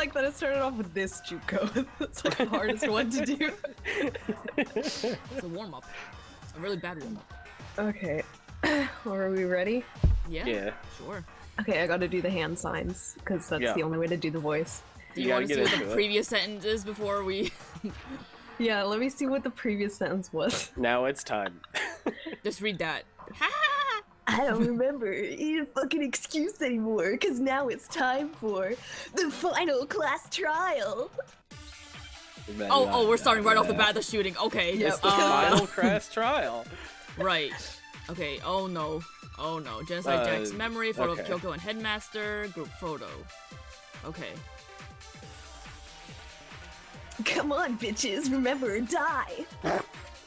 like that it started off with this Juco. It's like the hardest one to do. It's a warm-up. A really bad warm-up. Okay. Are we ready? Yeah. Sure. Okay, I gotta do the hand signs, because that's the only way to do the voice. Do you want to see what the previous sentence is before we... Yeah, let me see what the previous sentence was. Now it's time. Just read that. I don't remember any fucking excuse anymore, because now it's time for the final class trial. Oh, we're starting right off the bat, the shooting. Okay. It's the final class trial. Right. Okay, oh no. Oh no. Genocide Jack's memory, photo of Kyoko and Headmaster, group photo. Okay. Come on, bitches, remember or die.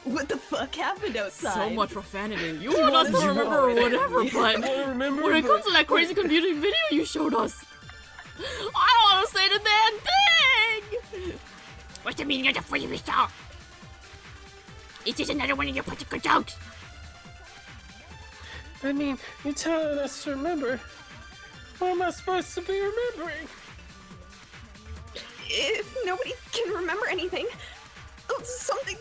What the fuck happened outside? So much profanity. You want us to remember or whatever, but when it comes to that crazy confusing video you showed us, I don't want to say the damn thing! What's the meaning of the free result? Is this another one of your political jokes? I mean, you're telling us to remember. What am I supposed to be remembering? If nobody can remember anything, something.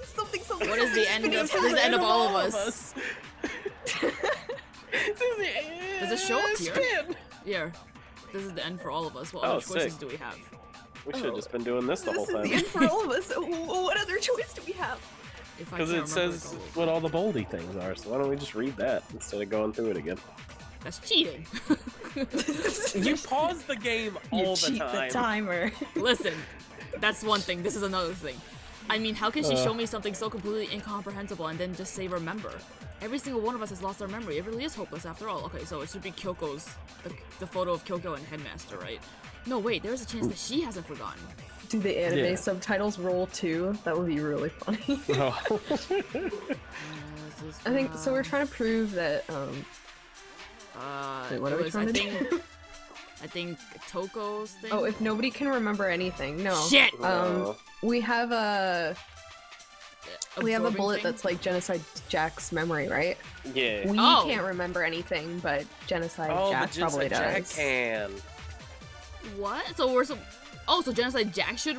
What is the end of? This is the end of all of us. Does it show up here? Yeah. This is the end for all of us. What other choices do we have? We should have just been doing this the whole time. This is the end for all of us. What other choice do we have? Because it says what all the boldy things are, so why don't we just read that instead of going through it again? That's cheating. You pause the game all the time. You cheat the timer. Listen, that's one thing. This is another thing. I mean, how can she show me something so completely incomprehensible and then just say remember? Every single one of us has lost our memory. It really is hopeless after all. Okay, so it should be Kyoko's, the photo of Kyoko and Headmaster, right? No, wait, there's a chance that she hasn't forgotten. Do the anime subtitles roll too? That would be really funny. I think, so we're trying to prove that, wait, what are we trying to do? I think Toko's thing. Oh, if nobody can remember anything, no. Shit! We have a bullet that's like Genocide Jack's memory, right? Yeah. We can't remember anything, but Genocide Jack probably does. Jack can. What? So we're so Genocide Jack should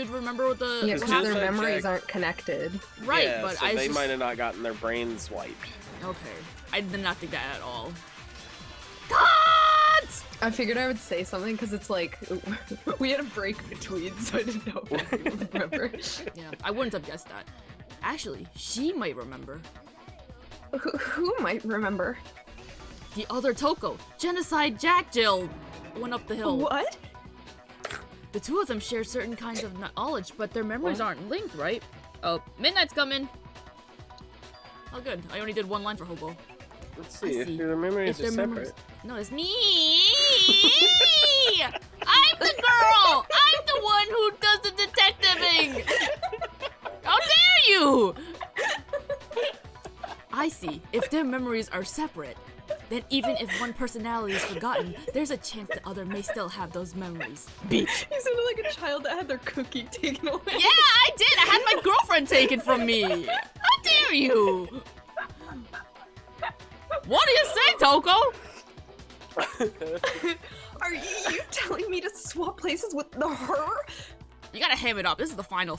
remember what the because their memories aren't connected. Right, yeah, but so they might have not gotten their brains wiped. Okay, I did not think that at all. I figured I would say something because it's like we had a break between, so I didn't know if people would remember. Yeah, I wouldn't have guessed that. Actually, she might remember. Who might remember? The other Toko, Genocide Jack Jill, went up the hill. What? The two of them share certain kinds of knowledge, but their memories aren't linked, right? Oh, Midnight's coming. Oh, good. I only did one line for Hobo. Let's see if their memories are separate. No, it's me! I'm the girl! I'm the one who does the detectiving! How dare you! I see. If their memories are separate, then even if one personality is forgotten, there's a chance the other may still have those memories. Bitch. You sounded like a child that had their cookie taken away. Yeah, I did! I had my girlfriend taken from me! How dare you! What do you say, Toko? Are you telling me to swap places with her? You gotta ham it up. This is the final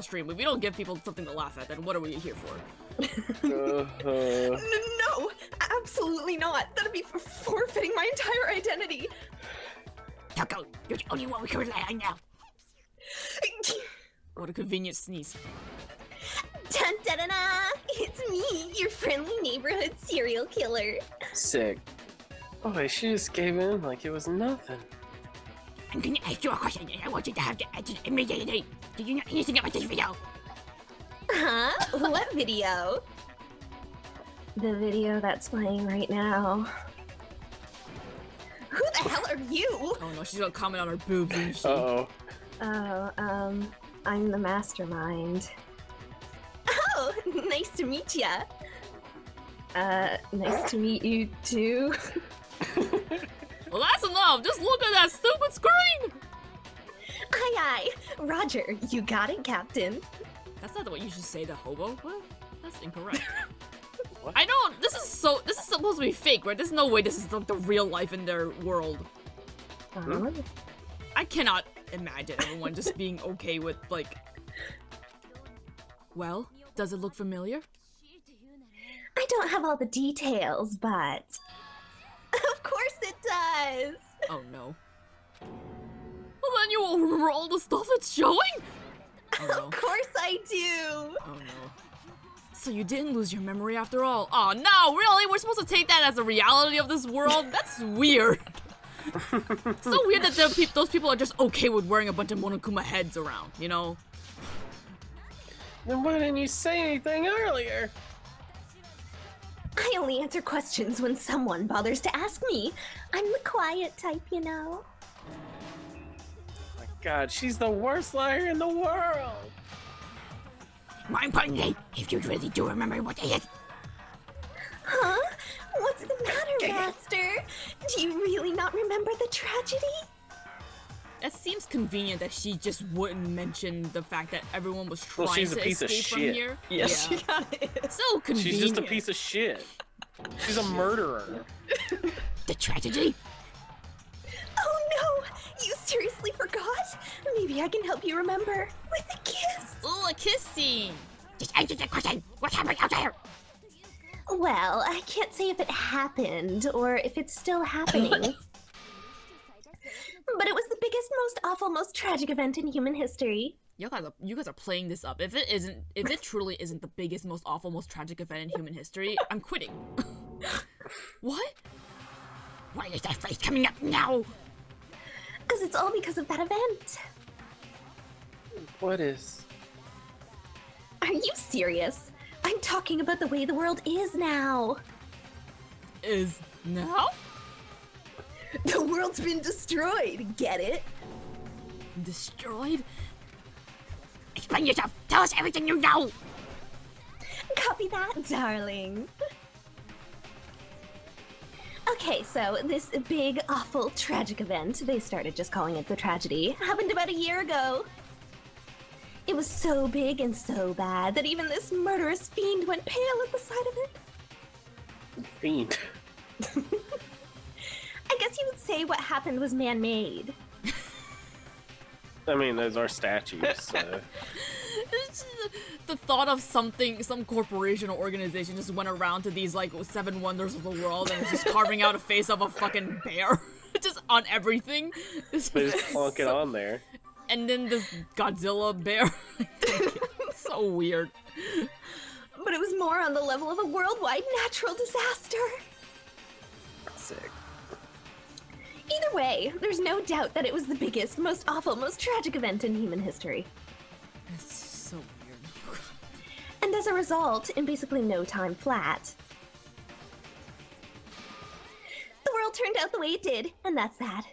stream. If we don't give people something to laugh at, then what are we here for? No, absolutely not. That'd be forfeiting my entire identity. Toko, you're the only one we can rely on now. What a convenient sneeze. Dun da da da! It's me, your friendly neighborhood serial killer. Sick. Oh, she just gave in like it was nothing. I'm gonna ask you a question, and I want you to have the answer immediately. Did you know anything about this video? Huh? What video? The video that's playing right now. Who the hell are you? Oh no, she's gonna comment on her boobs, isn't she? Uh-oh. Oh, I'm the mastermind. Oh, nice to meet ya. Nice to meet you too. Well, that's enough. Just look at that stupid screen. Aye, aye. Roger, you got it, Captain. That's not what you should say to Hobo. What? That's incorrect. What? I know, this is supposed to be fake, right? There's no way this is like the real life in their world. Uh-huh. I cannot imagine everyone just being okay with, like... Well, does it look familiar? I don't have all the details, but... Of course it does! Oh no. Well then you won't remember all the stuff it's showing? Oh no. Of course I do! Oh no. So you didn't lose your memory after all? Oh no, really? We're supposed to take that as the reality of this world? That's weird. So weird that those people are just okay with wearing a bunch of Monokuma heads around, you know? Then why didn't you say anything earlier? I only answer questions when someone bothers to ask me. I'm the quiet type, you know? My God, she's the worst liar in the world! More importantly, if you really do remember what it is. Huh? What's the matter, Master? Do you really not remember the tragedy? It seems convenient that she just wouldn't mention the fact that everyone was trying Well, she's to a piece of escape from shit. here. Yes, Yeah. she kinda is. So convenient. She's just a piece of shit. She's a murderer. The tragedy? Oh no! You seriously forgot? Maybe I can help you remember with a kiss. Ooh, a kiss scene. Just answer the question. What happened out there? Well, I can't say if it happened or if it's still happening. But it was the biggest, most awful, most tragic event in human history. You guys are playing this up. If it truly isn't the biggest, most awful, most tragic event in human history, I'm quitting. What? Why is that phrase coming up now? Because it's all because of that event. What is? Are you serious? I'm talking about the way the world is now. Is now? The world's been destroyed, get it? Destroyed? Explain yourself. Tell us everything you know. Copy that, darling. Okay, so this big, awful, tragic event, they started just calling it the tragedy, happened about a year ago. It was so big and so bad that even this murderous fiend went pale at the sight of it. Fiend. I guess you would say what happened was man-made. I mean, those are statues, so... It's just the thought of some corporation or organization just went around to these, like, 7 wonders of the world and was just carving out a face of a fucking bear. Just on everything. They just plunk it on there. And then this Godzilla bear. It's so weird. But it was more on the level of a worldwide natural disaster. Sick. Either way, there's no doubt that it was the biggest, most awful, most tragic event in human history. It's so weird. And as a result, in basically no time flat, the world turned out the way it did, and that's that.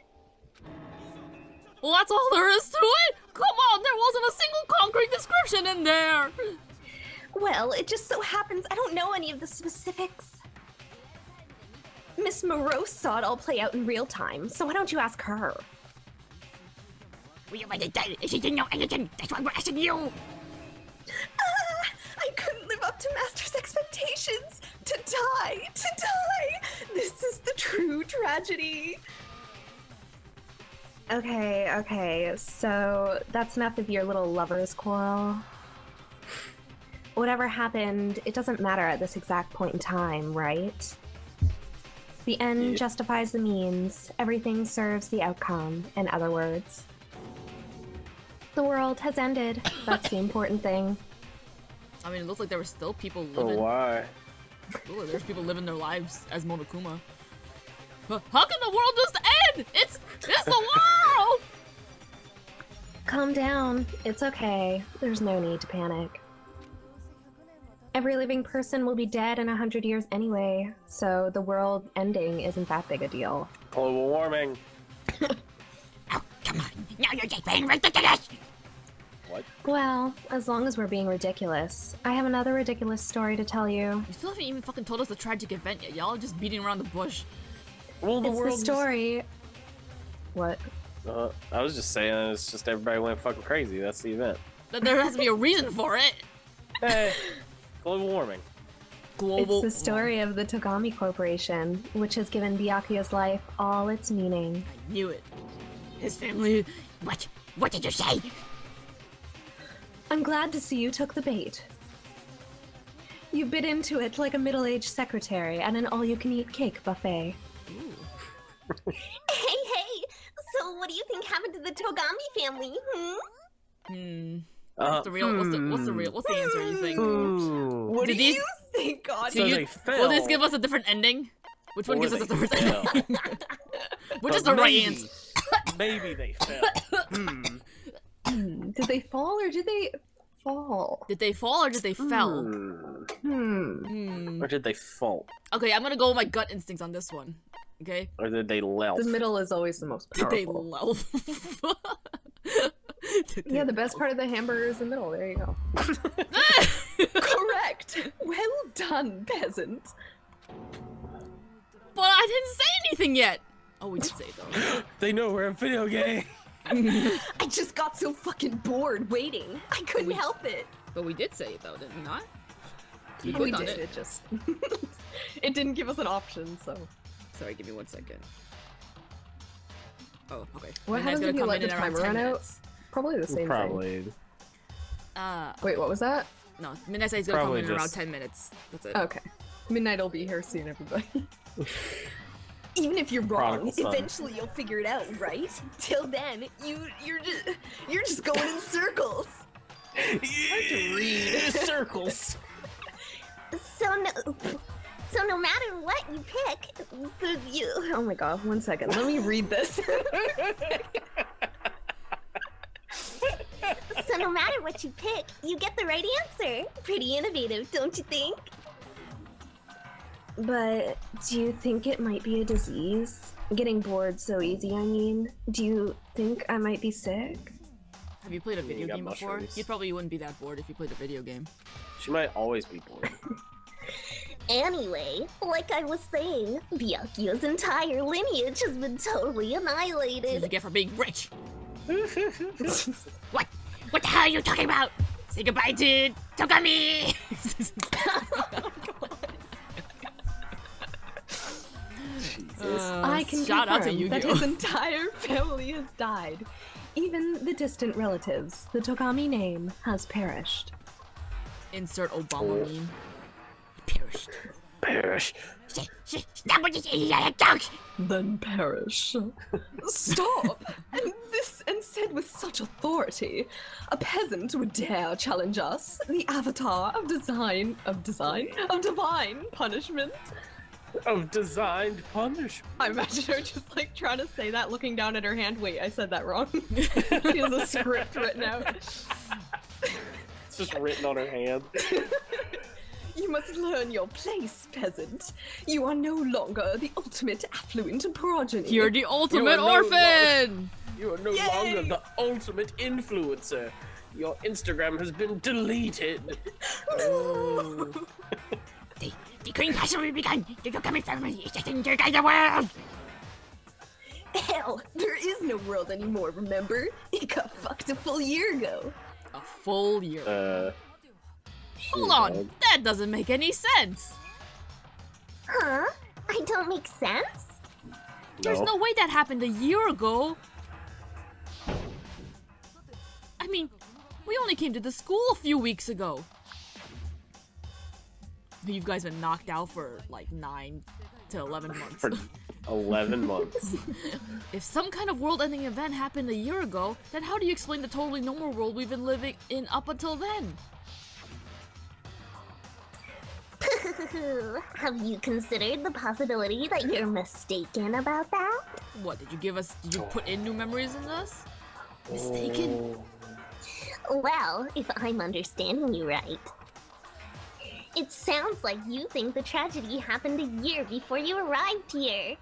Well, that's all there is to it? Come on, there wasn't a single concrete description in there! Well, it just so happens I don't know any of the specifics. Miss Morose saw it all play out in real time, so why don't you ask her? We already did. She didn't know anything. That's why we're asking you. I couldn't live up to Master's expectations. To die! This is the true tragedy. Okay, so that's enough of your little lover's quarrel. Whatever happened, it doesn't matter at this exact point in time, right? The end justifies the means. Everything serves the outcome, in other words. The world has ended. That's the important thing. I mean, it looks like there were still people But living. why? Ooh, there's people living their lives as Monokuma. But how can the world just end? It's the world! Calm down. It's okay. There's no need to panic. Every living person will be dead in 100 years anyway, so the world ending isn't that big a deal. Global warming. Oh, come on. Now you're just being ridiculous. What? Well, as long as we're being ridiculous, I have another ridiculous story to tell you. You still haven't even fucking told us the tragic event yet. Y'all are just beating around the bush. Well, It's the story. What? I was just saying, it's just everybody went fucking crazy. That's the event. There has to be a reason for it. Hey, global warming. Global. It's the story of the Togami Corporation, which has given Byakuya's life all its meaning. I knew it. His family. What? What did you say? I'm glad to see you took the bait. You bit into it like a middle-aged secretary at an all-you-can-eat cake buffet. Hey, so what do you think happened to the Togami family, What's the answer you think? What do you think, God? So they fell. Will this give us a different ending? Which one gives us a different ending? Which is the right answer? Maybe they fell. Did they fall or did they fall? Did they fall or did they fell? Or did they fall? Okay, I'm gonna go with my gut instincts on this one. Okay? Or did they lelf? The middle is always the most powerful. Did they love? Yeah, the best part of the hamburger is the middle. There you go. Correct. Well done, peasant. But I didn't say anything yet. Oh, we did say it though. They know we're a video game. I just got so fucking bored waiting. I couldn't help it. But we did say it though, did we not? We clicked on did. It just it didn't give us an option. So Sorry, give me 1 second. Oh, okay. what Midnight's happens gonna if you come let in the in around timer 10 run out? minutes. Probably the same thing. Probably. Wait, what was that? No, Midnight says he's gonna come Probably in around just- 10 minutes. That's it. Okay. Midnight will be here soon, everybody. Even if you're wrong, Prodigal son. eventually you'll figure it out, right? Till then, you're just going in circles. Circles. So no matter what you pick, oh my god, 1 second. Let me read this. So no matter what you pick, you get the right answer. Pretty innovative, don't you think? But do you think it might be a disease? Getting bored so easy, I mean. Do you think I might be sick? Have you played a video got game before? mushrooms. You probably wouldn't be that bored if you played a video game. She might always be bored. Anyway, like I was saying, Byakuya's entire lineage has been totally What did you annihilated. get for being rich? What? What the hell are you talking about? Say goodbye to Togami! I can shout out to confirm that Yu-Gi-Oh! his entire family has died. Even the distant relatives, the Togami name has perished. Insert Obama meme. Perished. Perish. Stop with this idiotic jokes! Then perish. Stop! And said with such authority. A peasant would dare challenge us, the avatar of divine punishment. Of designed punishment. I imagine her just like trying to say that, looking down at her hand. Wait, I said that wrong. She has a script written out. It's just written on her hand. You must learn your place, peasant. You are no longer the ultimate affluent progeny. You're the ultimate no orphan! You are no Yay! longer the ultimate influencer. Your Instagram has been deleted. No! The Green Castle will begun! The Togami family is destined to guide the world! Hell, there is no world anymore, remember? It got fucked a full year ago. A full year. Hold shit, on, dog. that doesn't make any sense. Huh? I don't make sense? There's no way that happened a year ago. I mean, we only came to the school a few weeks ago. You guys been knocked out for like 9 to 11 months. For 11 months. If some kind of world-ending event happened a year ago, then how do you explain the totally normal world we've been living in up until then? Have you considered the possibility that you're mistaken about that? What, did you put in new memories in us? Mistaken? Well, if I'm understanding you right, it sounds like you think the tragedy happened a year before you arrived here.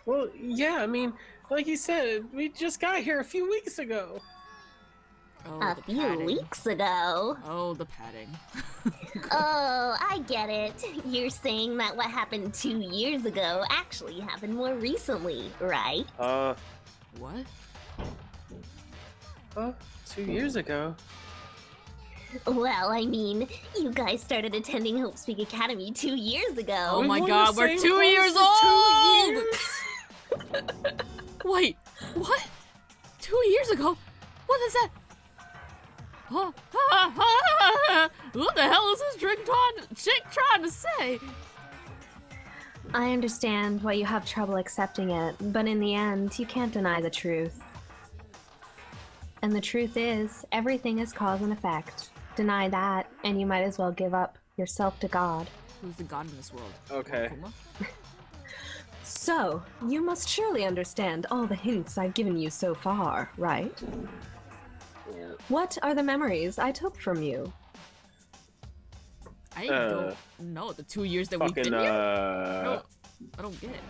Well, yeah, I mean, like you said, we just got here a few weeks ago. Oh, A the few padding. weeks ago. Oh, the padding. Oh, I get it. You're saying that what happened 2 years ago actually happened more recently, right? What? 2 years ago. Well, I mean, you guys started attending Hope's Peak Academy 2 years ago. Oh my We've god, worn we're the 2 same years clothes for 2 old! years. Wait, what? 2 years ago? What is that? Huh? What the hell is this chick trying to say? I understand why you have trouble accepting it, but in the end, you can't deny the truth. And the truth is, everything is cause and effect. Deny that, and you might as well give up yourself to God. Who's the god in this world? Okay. Kuma? So, you must surely understand all the hints I've given you so far, right? Yeah. What are the memories I took from you? I don't know. The 2 years that we've been here? No, I don't get it.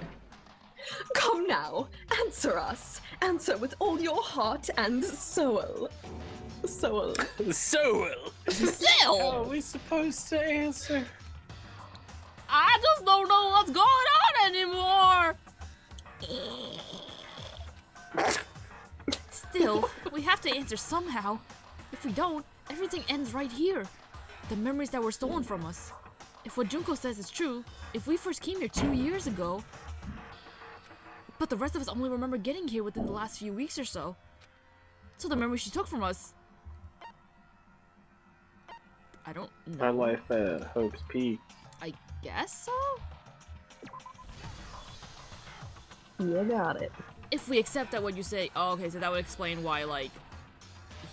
Come now, answer us. Answer with all your heart and soul. Soul. So, how are Still, we supposed to answer? I just don't know what's going on anymore. Still, we have to answer somehow. If we don't, everything ends right here. The memories that were stolen from us. If what Junko says is true, if we first came here 2 years ago, but the rest of us only remember getting here within the last few weeks or so. So the memories she took from us. I don't know. My life at Hope's Peak. I guess so? You got it. If we accept that what you say, oh, okay, so that would explain why, like,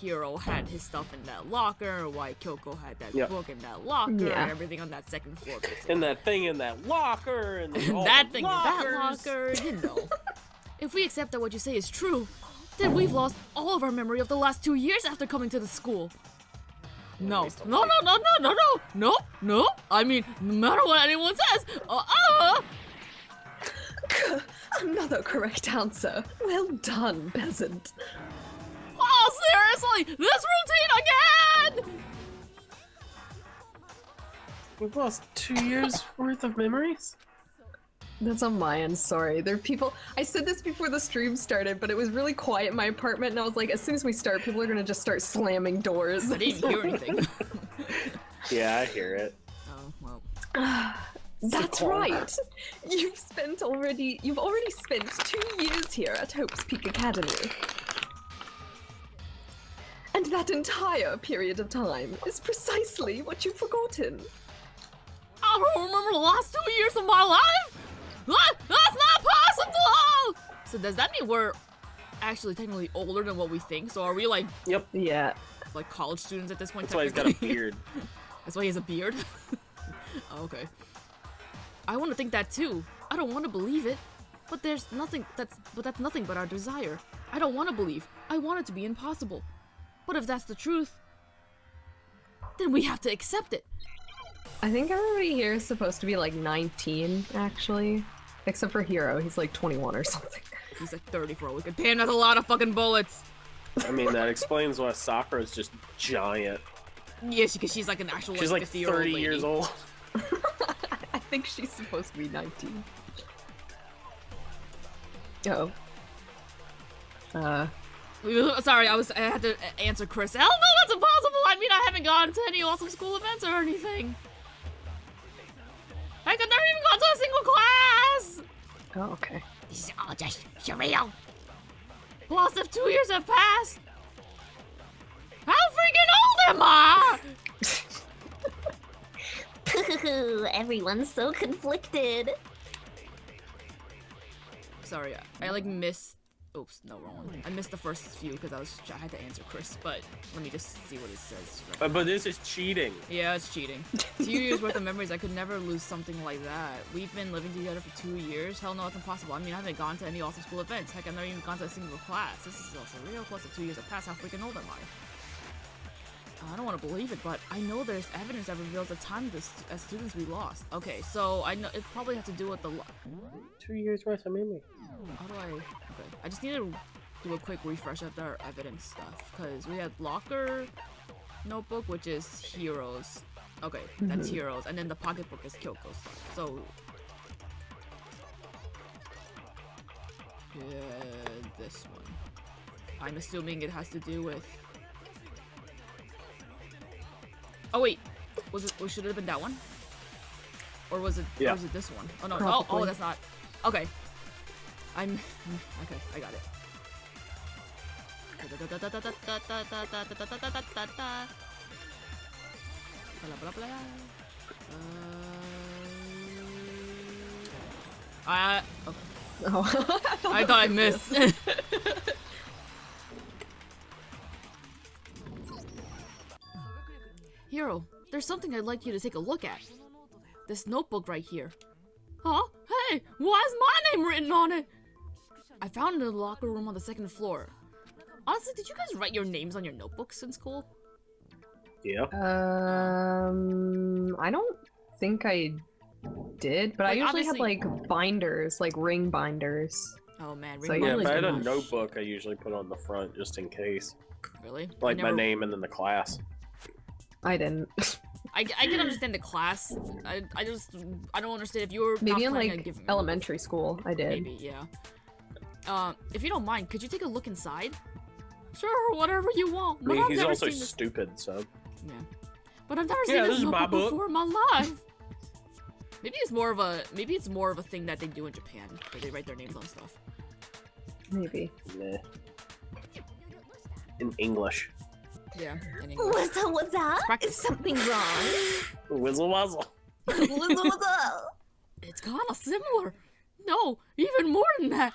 Hiro had his stuff in that locker, or why Kyoko had that book in that locker, Yeah. and everything on that second floor. Basically. And that thing in that locker, and all That the thing lockers. in that locker, you know. If we accept that what you say is true, then we've lost all of our memory of the last 2 years after coming to the school. No. No. I mean, no matter what anyone says, Another correct answer. Well done, peasant. Oh, seriously, this routine again! We've lost 2 years worth of memories? That's on my end, sorry. There are people. I said this before the stream started, but it was really quiet in my apartment, and I was like, as soon as we start, people are gonna just start slamming doors. I didn't hear anything. Yeah, I hear it. Oh, well. That's right. You've already spent 2 years here at Hope's Peak Academy. And that entire period of time is precisely what you've forgotten. I don't remember the last 2 years of my life? That's not possible! So does that mean we're actually technically older than what we think? So are we like Yeah. like college students at this point? That's why he's got a beard. That's why he has a beard? Oh, okay. I want to think that too. I don't want to believe it. But that's nothing but our desire. I don't want to believe. I want it to be impossible. But if that's the truth, then we have to accept it. I think everybody here is supposed to be like 19, actually. Except for Hiro, he's like 21 or something. He's like 30 for all we could. Damn, that's a lot of fucking bullets. I mean, that explains why Sakura's just giant. Yeah, because she's like an actual She's like 50-year-old 30 lady. years old. I think she's supposed to be 19. Oh. Sorry, I had to answer Chris. Hell no, that's impossible! I mean, I haven't gone to any awesome school events or anything. Heck, I've never even gone to a single class! Oh, okay. This is all just surreal. Plus, if 2 years have passed, how freaking old am I? Everyone's so conflicted. Sorry, I like missed. Oops, no, wrong one. I missed the first few because I had to answer Chris, but let me just see what it says. But this is cheating. Yeah, it's cheating. 2 years worth of memories. I could never lose something like that. We've been living together for 2 years. Hell no, it's impossible. I mean, I haven't gone to any awesome school events. Heck, I've never even gone to a single class. This is also real. Plus, the 2 years have passed. How freaking old am I? I don't want to believe it, but I know there's evidence that reveals the time as students we lost. Okay, so I know it probably has to do with the 2 years worth of memory. How do I? Okay, I just need to do a quick refresh of our evidence stuff because we had locker notebook, which is Heroes. Okay, that's Heroes, and then the pocketbook is Kyoko's stuff. So yeah, this one. I'm assuming it has to do with. Oh wait, should it have been that one? Or was it? Yeah. Or was it this one? Oh no! Probably. Oh, that's not. Okay. Okay, I got it. Blah, blah, blah. Oh. I thought I missed. Hero, there's something I'd like you to take a look at. This notebook right here. Huh? Hey, why is my name written on it? I found it in the locker room on the 2nd floor. Honestly, did you guys write your names on your notebooks in school? Yeah. I don't think I did, but I Like, usually had obviously- like binders, like ring binders. Oh man, So ring Yeah, usually if I had a don't. notebook, I usually put on the front just in case. Really? Like I my never- name and then the class. I didn't. I can understand the class. I don't understand if you were Maybe not in planning on like giving me- elementary school, I did. Maybe, yeah. If you don't mind, could you take a look inside? Sure, whatever you want. I But mean, I've he's never also seen this. stupid, so. Yeah. But I've never Yeah, seen this this is my notebook book. before in my life. Maybe it's more of a thing that they do in Japan, where they write their names on stuff. Maybe. Nah. In English. Yeah, in English. What's up? practice. Is something wrong? Whizzle wuzzle. What's up? It's kinda similar. No, even more than that.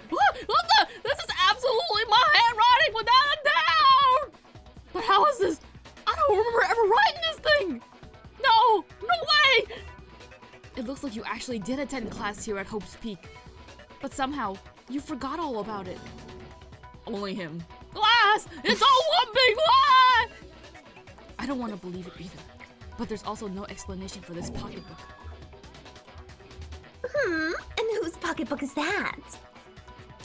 What the? This is absolutely my handwriting without a doubt! But how is this? I don't remember ever writing this thing! No way! It looks like you actually did attend class here at Hope's Peak. But somehow, you forgot all about it. Only him. Glass! It's all one big lie! I don't want to believe it either. But there's also no explanation for this pocketbook. And whose pocketbook is that?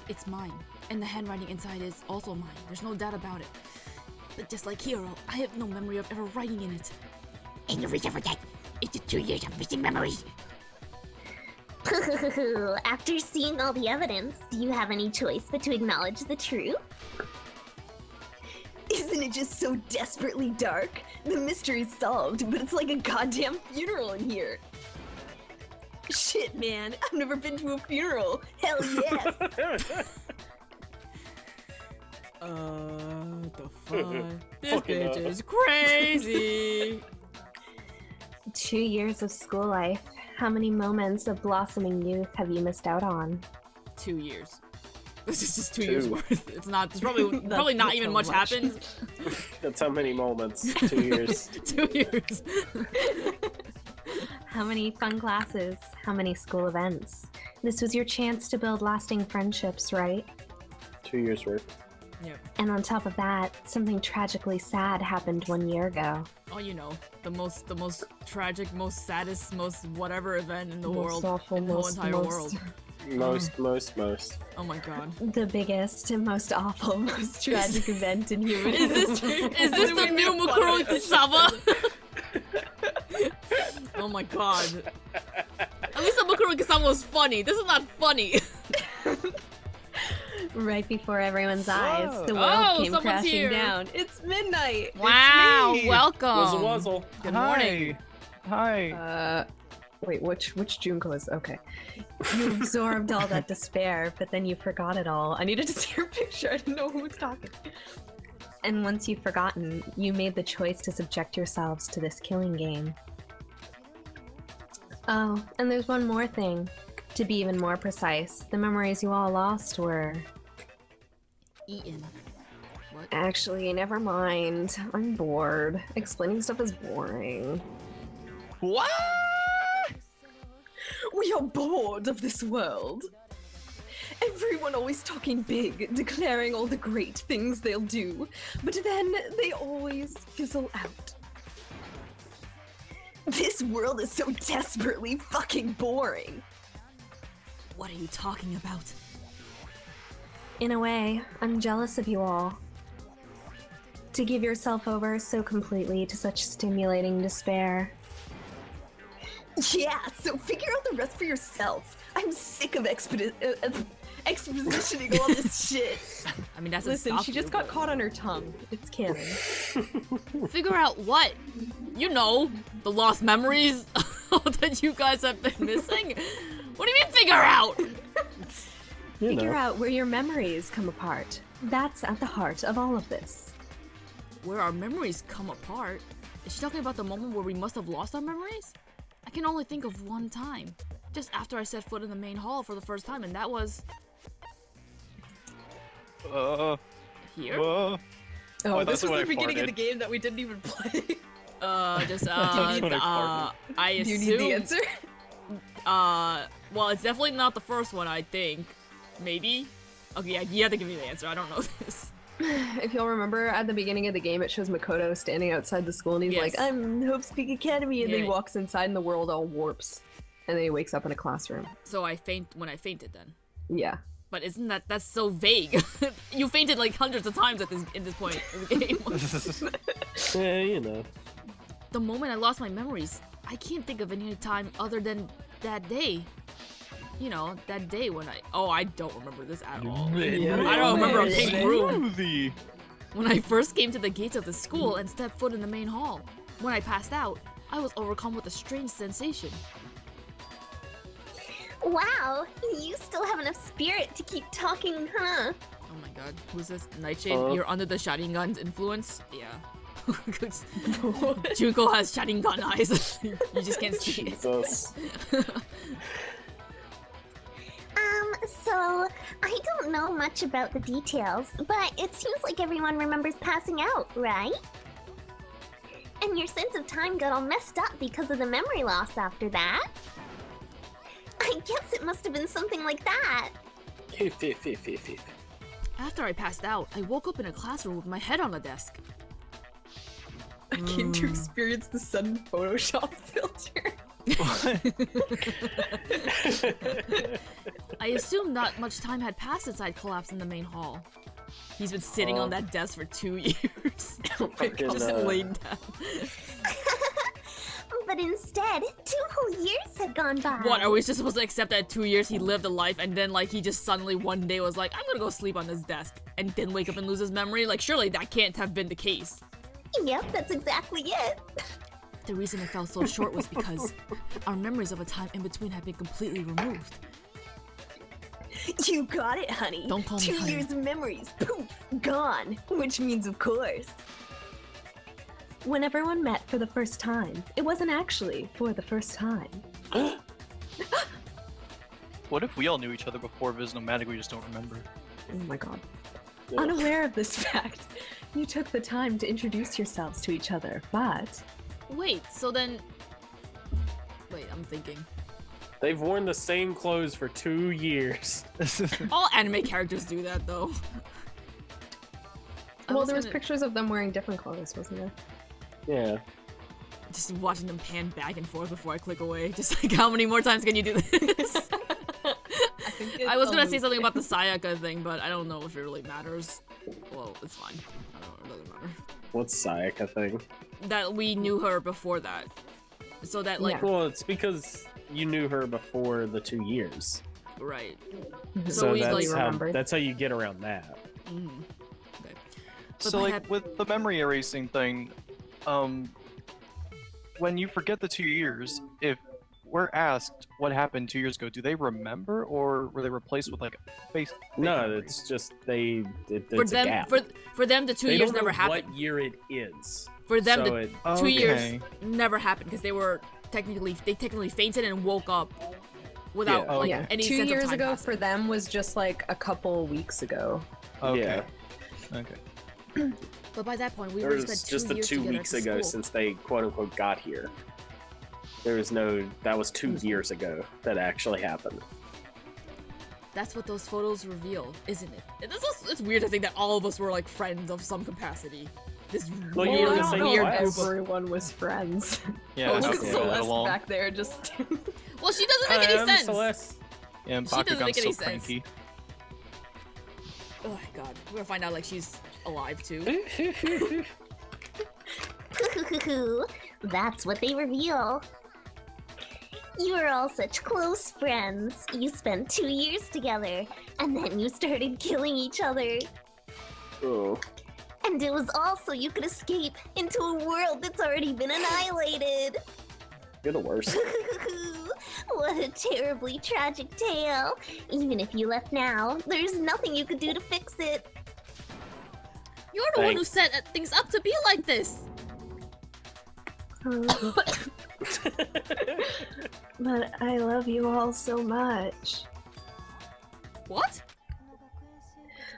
It's mine, and the handwriting inside is also mine. There's no doubt about it. But just like Hiro, I have no memory of ever writing in it. And the reason for that is the 2 years of missing memories. After seeing all the evidence, do you have any choice but to acknowledge the truth? Isn't it just so desperately dark? The mystery's solved, but it's like a goddamn funeral in here. Shit, man, I've never been to a funeral. Hell yes. The fuck? This Fucking bitch hell. is crazy! 2 years of school life. How many moments of blossoming youth have you missed out on? 2 years. This is just 2 2. years worth. It's not. There's probably not that's even so much much. happens. That's how many moments. 2 years. 2 years. How many fun classes? How many school events? This was your chance to build lasting friendships, right? 2 years worth. Yep. And on top of that, something tragically sad happened 1 year ago. Oh, you know, the most tragic, most saddest, most whatever event in the Most world, awful, in the whole most- entire most- world. Most. Oh my god. The biggest and most awful, most tragic event in human history. Is this the new Mukuro Kisaba? Oh my god. At least the Mukuro Kisaba was funny. This is not funny. Right before everyone's eyes, the Oh, world came someone's crashing here. down. It's midnight. Wow, me. welcome. Wuzzle wuzzle. Good morning. Hi. Wait, which Junko is okay? You absorbed all that despair, but then you forgot it all. I needed to see your picture. I didn't know who was talking. And once you've forgotten, you made the choice to subject yourselves to this killing game. Oh, and there's one more thing. To be even more precise, the memories you all lost were... Eaten. What? Actually, never mind. I'm bored. Explaining stuff is boring. What? We are bored of this world. Everyone always talking big, declaring all the great things they'll do, but then they always fizzle out. This world is so desperately fucking boring. What are you talking about? In a way, I'm jealous of you all. To give yourself over so completely to such stimulating despair. Yeah, so figure out the rest for yourself. I'm sick of expositioning all this shit. I mean, that's Listen, she just got caught on her tongue. It's canon. Figure out what? You know, the lost memories that you guys have been missing. What do you mean figure out? You Figure know. out where your memories come apart. That's at the heart of all of this. Where our memories come apart? Is she talking about the moment where we must have lost our memories? I can only think of one time. Just after I set foot in the main hall for the first time, and that was... Here? Oh, Oh, this that's was when the I beginning of the farted. game that we didn't even play. I That's when I I Do you assume... need the answer? Well, it's definitely not the first one, I think. Maybe? Okay, yeah, you have to give me the answer. I don't know this. If y'all remember, at the beginning of the game, it shows Makoto standing outside the school, and he's Yes. like, "I'm Hope's Peak Academy," and then he Yeah. walks inside, and the world all warps, and then he wakes up in a classroom. So I fainted then. Yeah. But isn't that's so vague? You fainted like hundreds of times in this point in the game. Yeah, you know. The moment I lost my memories, I can't think of any time other than that day. You know, that day when I don't remember this at all. I don't remember a pink room. Smoothie. When I first came to the gates of the school and stepped foot in the main hall. When I passed out, I was overcome with a strange sensation. Wow, you still have enough spirit to keep talking, huh? Oh my god, who's this? Nightshade, you're under the Sharingan's influence? Yeah. Junko has Sharingan eyes. You just can't see it. Jesus. So, I don't know much about the details, but it seems like everyone remembers passing out, right? And your sense of time got all messed up because of the memory loss after that? I guess it must have been something like that. After I passed out, I woke up in a classroom with my head on a desk. I came to experience the sudden Photoshop filter. I assumed not much time had passed since I'd collapsed in the main hall. He's been sitting on that desk for 2 years. Fucking, Just laid down. But instead, 2 whole years had gone by. What, are we just supposed to accept that 2 years he lived a life and then like he just suddenly one day was like, I'm gonna go sleep on this desk and then wake up and lose his memory? Like surely that can't have been the case. Yep, that's exactly it. The reason it fell so short was because our memories of a time in between had been completely removed. You got it, honey. Don't call me 2 honey. years of memories, poof, gone. Which means, of course. When everyone met for the first time, it wasn't actually for the first time. What if we all knew each other before Visnomadic, we just don't remember? Oh my god. Yeah. Unaware of this fact, you took the time to introduce yourselves to each other, but Wait, so then... Wait, I'm thinking. They've worn the same clothes for 2 years. All anime characters do that though. well, there was pictures of them wearing different clothes, wasn't there? Yeah. Just watching them pan back and forth before I click away. Just like, how many more times can you do this? I was gonna say something about the Sayaka thing, but I don't know if it really matters. Well, it's fine. I don't know, it doesn't matter. What's Sayaka thing? That we knew her before that. So that, like, Yeah. Well, it's because you knew her before the 2 years. right. So we, that's, like, how, remembered. that's how you get around that. Mm. Okay. But So by like that- with the memory erasing thing, when you forget the 2 years, if we're asked what happened 2 years ago, do they remember or were they replaced with like a face? No, memory? it's just for it's a them, gap. for them, the 2 They years don't know never happened. what year it is. For them, So the it, 2 years Okay. never happened because they technically fainted and woke up without Yeah. like Yeah, any 2 sense years of time ago passing. for them was just like a couple weeks ago. Okay. Yeah. Okay. But by that point, we It were was spent 2 just the years 2 together weeks at the ago school. since they quote unquote got here. There was no. That was 2 years ago that actually happened. That's what those photos reveal, isn't it? It's weird to think that all of us were like friends of some capacity. This Well, you weird, were in the I same don't know weird class. group if of... everyone was friends. Yeah. Oh, how look can at we get Celeste along? back there just. Well, she doesn't make any sense. Celeste. Yeah, and She doesn't Bakugan's make any so sense. cranky. Oh my god, we're gonna find out like she's alive too. That's what they reveal. You were all such close friends. You spent 2 years together, and then you started killing each other. Oh. And it was all so you could escape into a world that's already been annihilated. You're the worst. What a terribly tragic tale. Even if you left now, there's nothing you could do to fix it. You're the one who set things up to be like this. But I love you all so much. What?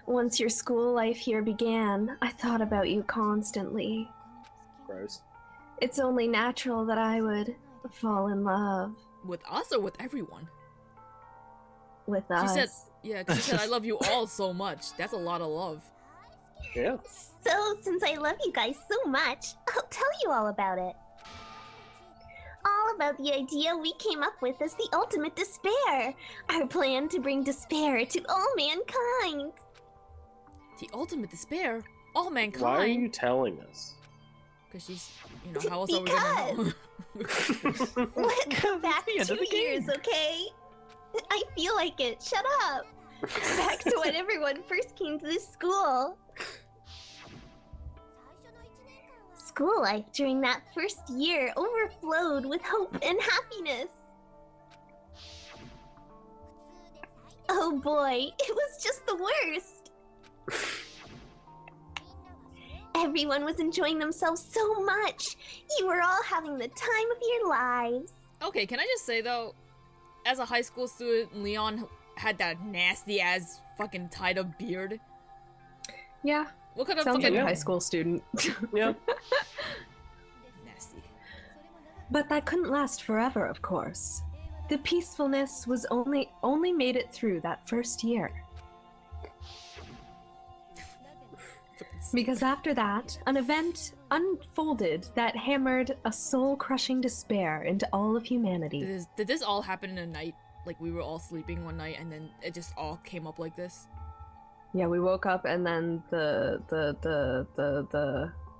Once your school life here began, I thought about you constantly. Gross. It's only natural that I would fall in love With us or with everyone? with She us. said, yeah, 'cause she said, I love you all so much. That's a lot of love. Yeah. So, since I love you guys so much, I'll tell you all about it. All about the idea we came up with as the ultimate despair. Our plan to bring despair to all mankind. The ultimate despair? All mankind? Why are you telling us? Because she's, you know, how else are we gonna know? Let's go back the end of 2 the years, game. okay? I feel like it. Shut up. Back to when everyone first came to this school. School life during that first year overflowed with hope and happiness. Oh boy, it was just the worst. Everyone was enjoying themselves so much. You were all having the time of your lives. Okay, can I just say though, as a high school student, Leon had that nasty ass fucking tied up beard. Yeah, What kind of sounds like fucking a high school student. Yeah. nasty? But that couldn't last forever, of course. The peacefulness was only made it through that first year. Because after that, an event unfolded that hammered a soul-crushing despair into all of humanity. Did this all happen in a night? Like we were all sleeping one night and then it just all came up like this? Yeah, we woke up and then the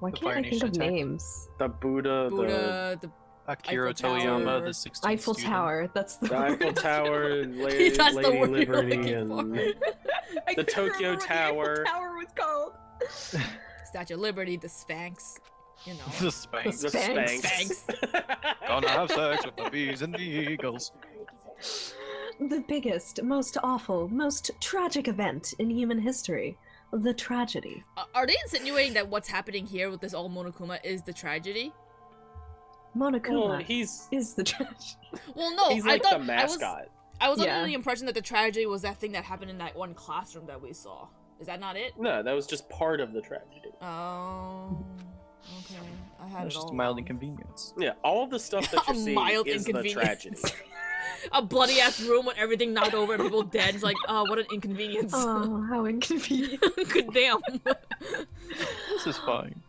why The can't Fire I think Nation of attack. names? The Buddha, Buddha, the Akira Eiffel Tower. Toyama, the 16th Eiffel student. Tower. That's the the Eiffel Tower, Lady, That's the Lady word you're Liberty, looking and I the couldn't Tokyo remember what the Tower. Eiffel Tower was called. Statue of Liberty, the Sphinx, you know. The Spanx. the Spanx. Spanx. Gonna have sex with the bees and the eagles. The biggest, most awful, most tragic event in human history. The tragedy. Are they insinuating that what's happening here with this all Monokuma is the tragedy? Monokuma Well, he's is the tragedy. Well, no, he's I like thought the mascot. I was Yeah. under the impression that the tragedy was that thing that happened in that one classroom that we saw. Is that not it? No, that was just part of the tragedy. Oh, okay. I had It's it just all a mild wrong. inconvenience. Yeah, all the stuff that A you're seeing mild is the inconvenience. tragedy. A bloody ass room with everything knocked over and people dead. It's like, oh, what an inconvenience. Oh, how inconvenient. Good damn. This is fine.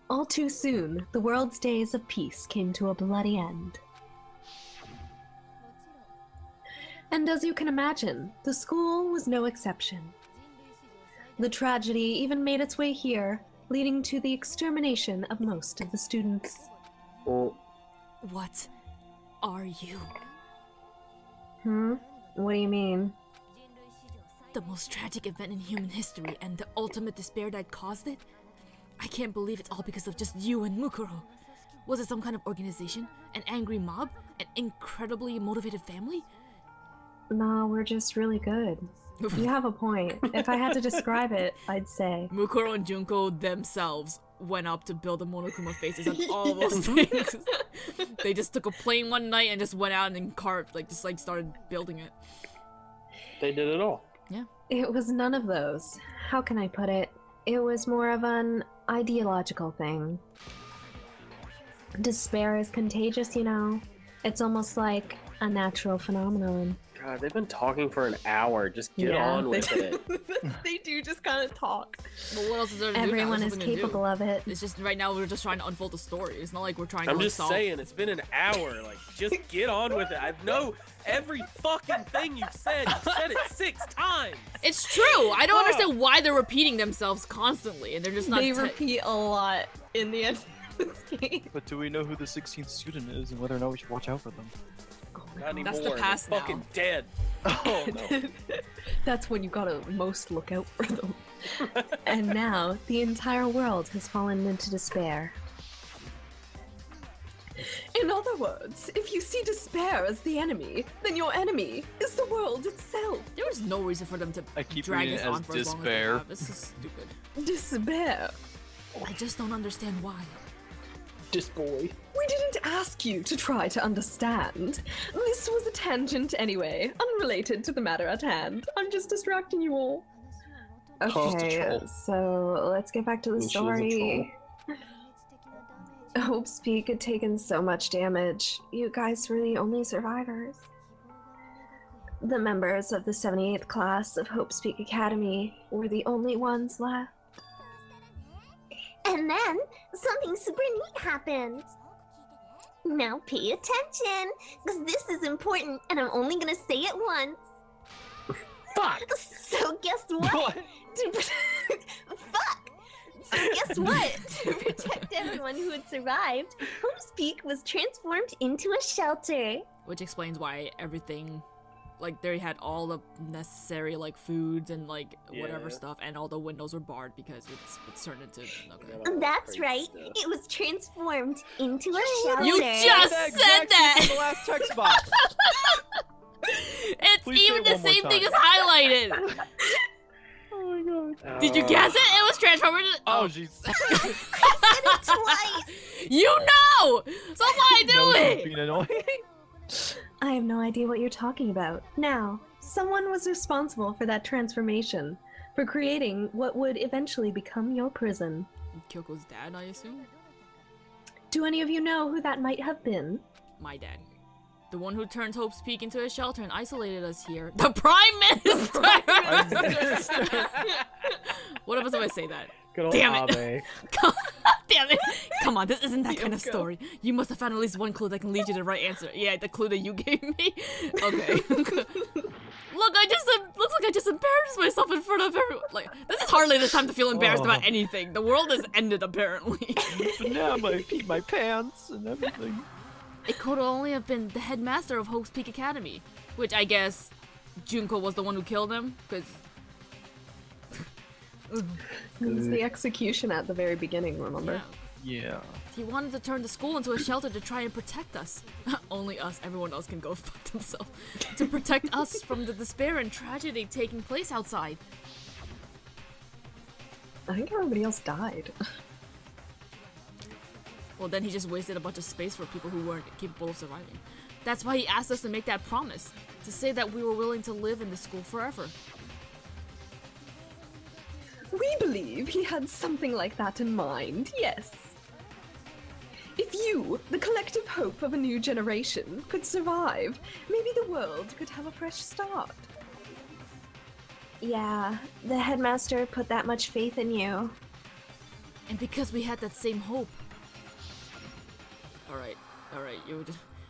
All too soon, the world's days of peace came to a bloody end. And as you can imagine, the school was no exception. The tragedy even made its way here, leading to the extermination of most of the students. Well, What are you? What do you mean? The most tragic event in human history and the ultimate despair that caused it? I can't believe it's all because of just you and Mukuro. Was it some kind of organization? An angry mob? An incredibly motivated family? No, we're just really good. You have a point. If I had to describe it, I'd say Mukuro and Junko themselves went up to build the Monokuma faces and all those things. They just took a plane one night and just went out and started building it. they did it all. it was none of those. How can I put it? It was more of an ideological thing. Despair is contagious, you know? It's almost like a natural phenomenon. God, they've been talking for an hour. Just get Yeah, on with it. They do just kind of talk. But what else is there to do now? Everyone There's is nothing to do. capable of it. It's just right now we're just trying to unfold the story. It's not like we're trying to I'm like, just solve. saying, it's been an hour. Like, just get on with it. I know every fucking thing you've said. You've said it 6 times. It's true. I don't understand why they're repeating themselves constantly, and they're just not. They repeat a lot in the end of this game. But do we know who the 16th student is and whether or not we should watch out for them? Not anymore. That's the past They're now. fucking dead. Oh no. That's when you gotta most look out for them. And now, the entire world has fallen into despair. In other words, if you see despair as the enemy, then your enemy is the world itself. There was no reason for them to I keep drag reading this it on as for as long as they despair. have. This is stupid. Despair. I just don't understand why. Just boy. We didn't ask you to try to understand. This was a tangent anyway, unrelated to the matter at hand. I'm just distracting you all. Okay, troll. so let's get back to the She is a story. Hope's Peak had taken so much damage. You guys were the only survivors. The members of the 78th class of Hope's Peak Academy were the only ones left. And then something super neat happened. Now pay attention, because this is important and I'm only gonna say it once. Fuck! So guess what? Fuck! So guess what? To protect everyone who had survived, Hope's Peak was transformed into a shelter. Which explains why everything, like they had all the necessary like foods and like whatever Yeah. stuff, and all the windows were barred because it's turned into. Okay. That's Crazy right. stuff. It was transformed into a shelter. You just said that. The last text box. It's Please say even it the one more same thing time. as highlighted. Oh my god. Did you guess it? It was transformed into. Oh jeez. I said it twice. You know. So why do No, she's it? being annoying. I have no idea what you're talking about. Now, someone was responsible for that transformation, for creating what would eventually become your prison. Kyoko's dad, I assume. Do any of you know who that might have been? My dad. The one who turned Hope's Peak into a shelter and isolated us here. The Prime Minister! What happens if I say that? Good old Damn it. Abe. Damn it! Come on, this isn't that kind of story. You must have found at least one clue that can lead you to the right answer. Yeah, the clue that you gave me. Okay. Look, looks like I just embarrassed myself in front of everyone. Like, this is hardly the time to feel embarrassed about anything. The world has ended, apparently. But now I peed my pants and everything. It could only have been the headmaster of Hope's Peak Academy, which I guess Junko was the one who killed him, because It was the execution at the very beginning, remember? Yeah. he wanted to turn the school into a shelter to try and protect us. Only us, everyone else can go fuck themselves. To protect us from the despair and tragedy taking place outside. I think everybody else died. Well, then he just wasted a bunch of space for people who weren't capable of surviving. That's why he asked us to make that promise, to say that we were willing to live in the school forever. We believe he had something like that in mind, yes. If you, the collective hope of a new generation, could survive, maybe the world could have a fresh start. Yeah, the headmaster put that much faith in you. And because we had that same hope. Alright,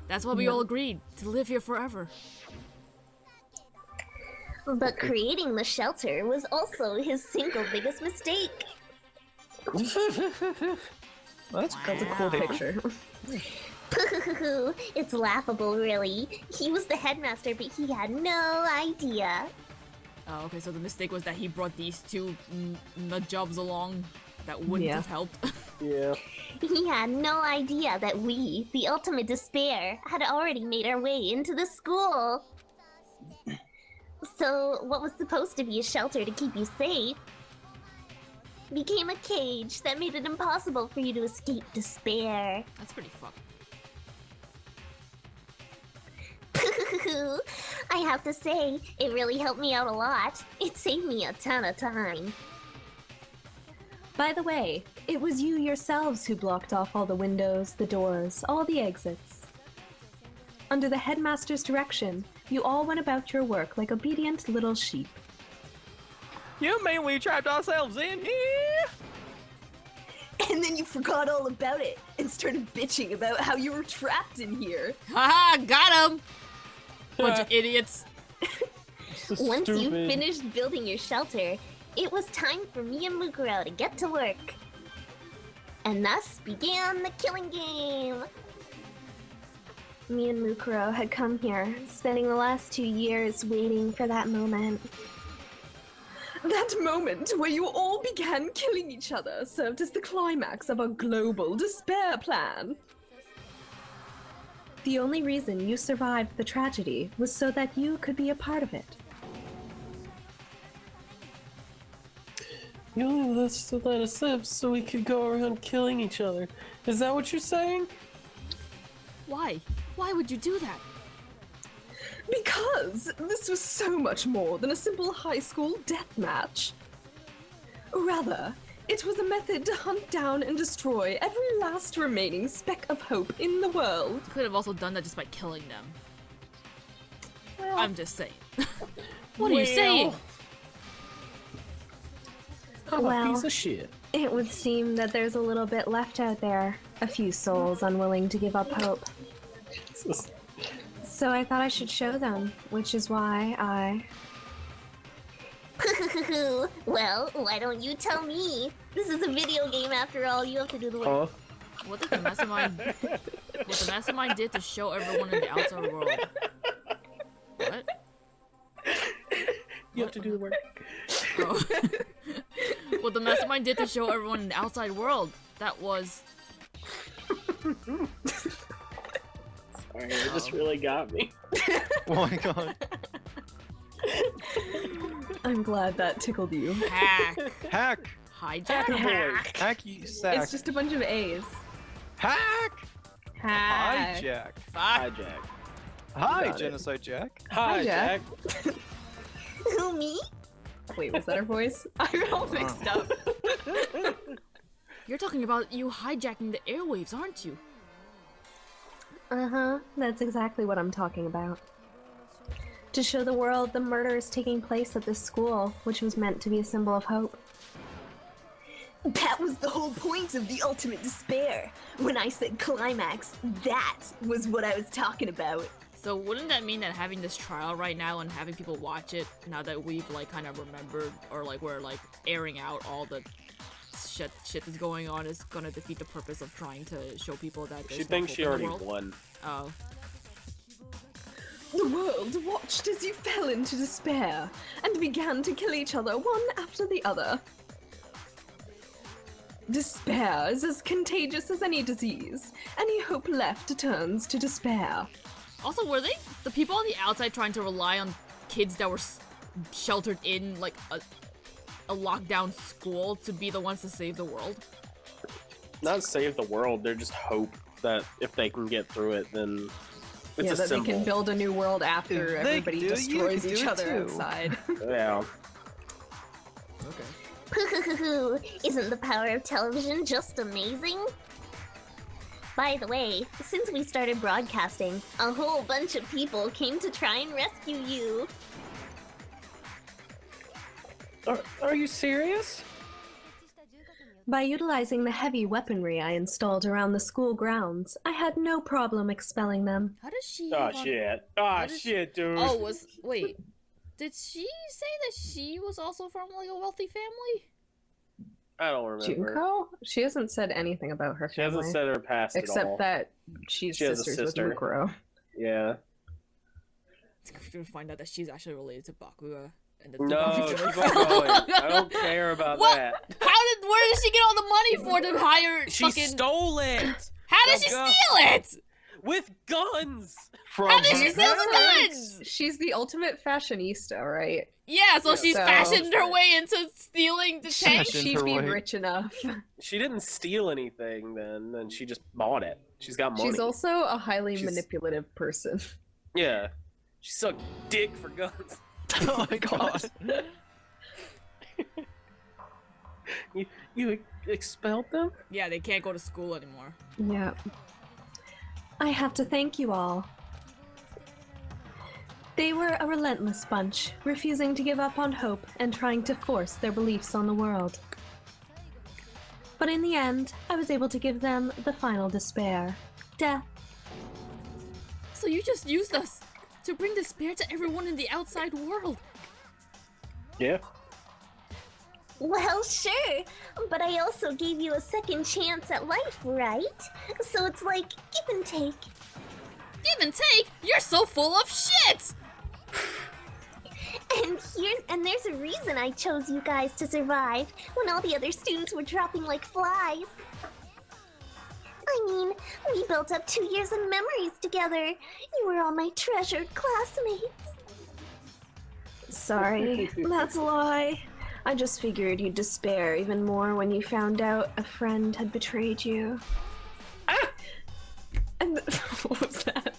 that's why we all agreed to live here forever. But creating the shelter was also his single biggest mistake. That's That's a cool picture. It's laughable, really. He was the headmaster, but he had no idea. Oh, okay, so the mistake was that he brought these two nut jobs along that wouldn't have helped. Yeah. He had no idea that we, the ultimate despair, had already made our way into the school. So, what was supposed to be a shelter to keep you safe became a cage that made it impossible for you to escape despair. That's pretty fucked. I have to say, it really helped me out a lot. It saved me a ton of time. By the way, it was you yourselves who blocked off all the windows, the doors, all the exits. Under the headmaster's direction, you all went about your work like obedient little sheep. You mean we trapped ourselves in here? And then you forgot all about it and started bitching about how you were trapped in here. Haha, got him! Bunch of idiots. Once you finished building your shelter, it was time for me and Mukuro to get to work. And thus began the killing game. Me and Mukuro had come here, spending the last 2 years waiting for that moment. That moment where you all began killing each other served as the climax of our global despair plan. The only reason you survived the tragedy was so that you could be a part of it. You only let us live so we could go around killing each other. Is that what you're saying? Why? Why would you do that? Because this was so much more than a simple high school death match. Rather, it was a method to hunt down and destroy every last remaining speck of hope in the world. Could have also done that just by killing them. Well, I'm just saying. What are you saying? I'm a Well- piece of shit. it would seem that there's a little bit left out there. A few souls unwilling to give up hope. So I thought I should show them, which is why I... Well, why don't you tell me? This is a video game after all. You have to do the work. What did the mastermind? What the mastermind did to show everyone in the outside world? What? You have to do the work. Oh. What the mastermind did to show everyone in the outside world? That was. Sorry, it just really got me. Oh my god. I'm glad that tickled you. Hack. Hack! Hijack. Hack, you sack. It's just a bunch of A's. Hack! Hi. Hijack. Hi, Jack. Hi, got it. Genocide Jack. Hi, Jack. Jack. Who, me? Wait, was that her voice? I'm all mixed up. You're talking about you hijacking the airwaves, aren't you? Uh-huh, that's exactly what I'm talking about. To show the world the murder is taking place at this school, which was meant to be a symbol of hope. That was the whole point of the ultimate despair. When I said climax, that was what I was talking about. So wouldn't that mean that having this trial right now and having people watch it now that we've like kind of remembered or like we're like airing out all the shit that's going on is gonna defeat the purpose of trying to show people that there's She more thinks hope she in the already world? won. Oh. The world watched as you fell into despair and began to kill each other one after the other. Despair is as contagious as any disease. Any hope left turns to despair. Also, were they the people on the outside trying to rely on kids that were sheltered in like a lockdown school to be the ones to save the world? Not save the world, they're just hope that if they can get through it, then it's yeah, a that symbol. they can build a new world after If they everybody do it, you destroys can do each it other too. outside. Yeah. Okay. Isn't the power of television just amazing? By the way, since we started broadcasting, a whole bunch of people came to try and rescue you. Are you serious? By utilizing the heavy weaponry I installed around the school grounds, I had no problem expelling them. How does she? Oh have on- shit. Oh How did shit, dude. Oh, wait. Did she say that she was also from like a wealthy family? I don't remember. Junko? She hasn't said anything about her She family. hasn't said her past at all. except that she's She has a sisters sister. with Mukuro. Yeah. We're gonna find out that she's actually related to Bakuga. And the No, Bakuga- keep on going. I don't care about What? that. Where did she get all the money for to hire She fucking? stole it How did she Go. steal it? with guns. From How did she her steal the parents. guns? She's the ultimate fashionista, right? Yeah, so she's So- fashioned her way into stealing the tank. Fashioned She'd her be way. rich enough. She didn't steal anything then, and she just bought it. She's got money. She's also a highly She's- manipulative person. Yeah. She sucked dick for guns. Oh my god. You expelled them? Yeah, they can't go to school anymore. Yeah. I have to thank you all. They were a relentless bunch, refusing to give up on hope and trying to force their beliefs on the world. But in the end, I was able to give them the final despair. Death. So you just used us to bring despair to everyone in the outside world. Yeah. Well, sure, but I also gave you a second chance at life, right? So it's like give and take. Give and take? You're so full of shit! And there's a reason I chose you guys to survive when all the other students were dropping like flies. I I mean, we built up 2 years of memories together. You were all my treasured classmates. Sorry, that's a lie. I just figured you'd despair even more when you found out a friend had betrayed you. And what was that?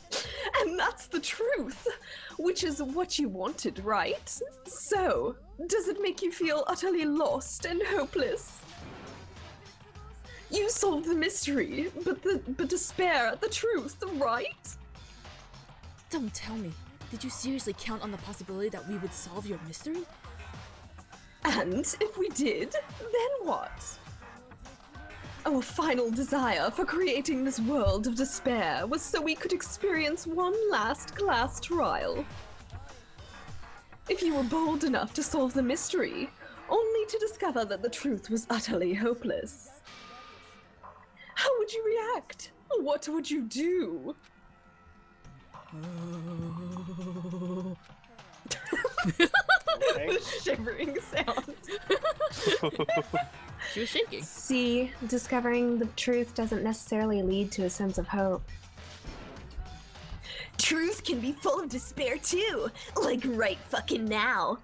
And that's the truth, which is what you wanted, right? So, does it make you feel utterly lost and hopeless? You solved the mystery, but despair at the truth, right? Don't tell me. Did you seriously count on the possibility that we would solve your mystery? And if we did, then what? Our final desire for creating this world of despair was so we could experience one last class trial. If you were bold enough to solve the mystery, only to discover that the truth was utterly hopeless, how would you react? What would you do? The shivering sound. She was shaking. See, discovering the truth doesn't necessarily lead to a sense of hope. Truth can be full of despair too, like right fucking now.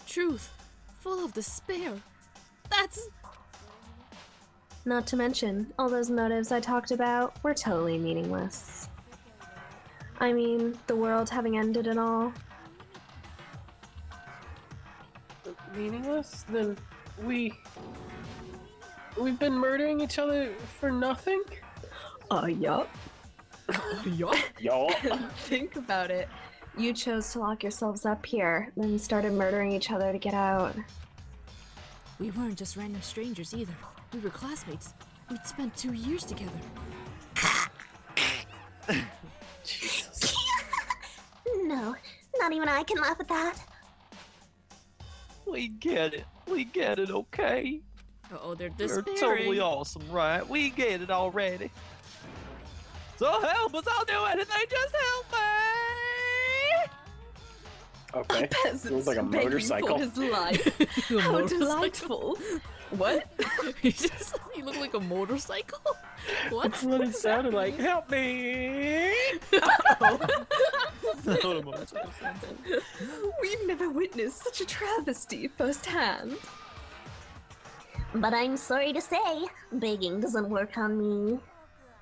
Truth, full of despair. That's... Not to mention, all those motives I talked about were totally meaningless. I mean, the world having ended and all. Meaningless? Then we've been murdering each other for nothing? Yup. Yo. Think about it. You chose to lock yourselves up here, then started murdering each other to get out. We weren't just random strangers either. We were classmates. We'd spent 2 years together. Jesus. No, not even I can laugh at that. We get it, okay? Uh-oh, they're You're despairing. totally awesome, right? We get it already. So help us, I'll do anything, just help me! Okay. Peasant It was like a begging motorcycle. for his life. A How motorcycle? delightful. What? You look like a motorcycle? What? That's what it sounded like. Help me! We've never witnessed such a travesty firsthand. But I'm sorry to say, begging doesn't work on me.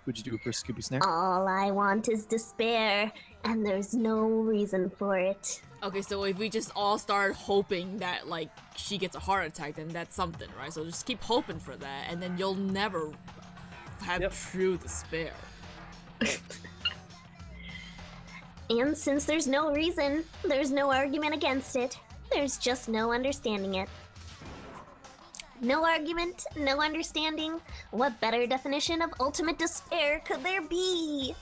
What'd you do for Scooby Snare? All I want is despair, and there's no reason for it. Okay, so if we just all start hoping that, like, she gets a heart attack, then that's something, right? So just keep hoping for that, and then you'll never have true despair. And since there's no reason, there's no argument against it. There's just no understanding it. No argument, no understanding. What better definition of ultimate despair could there be?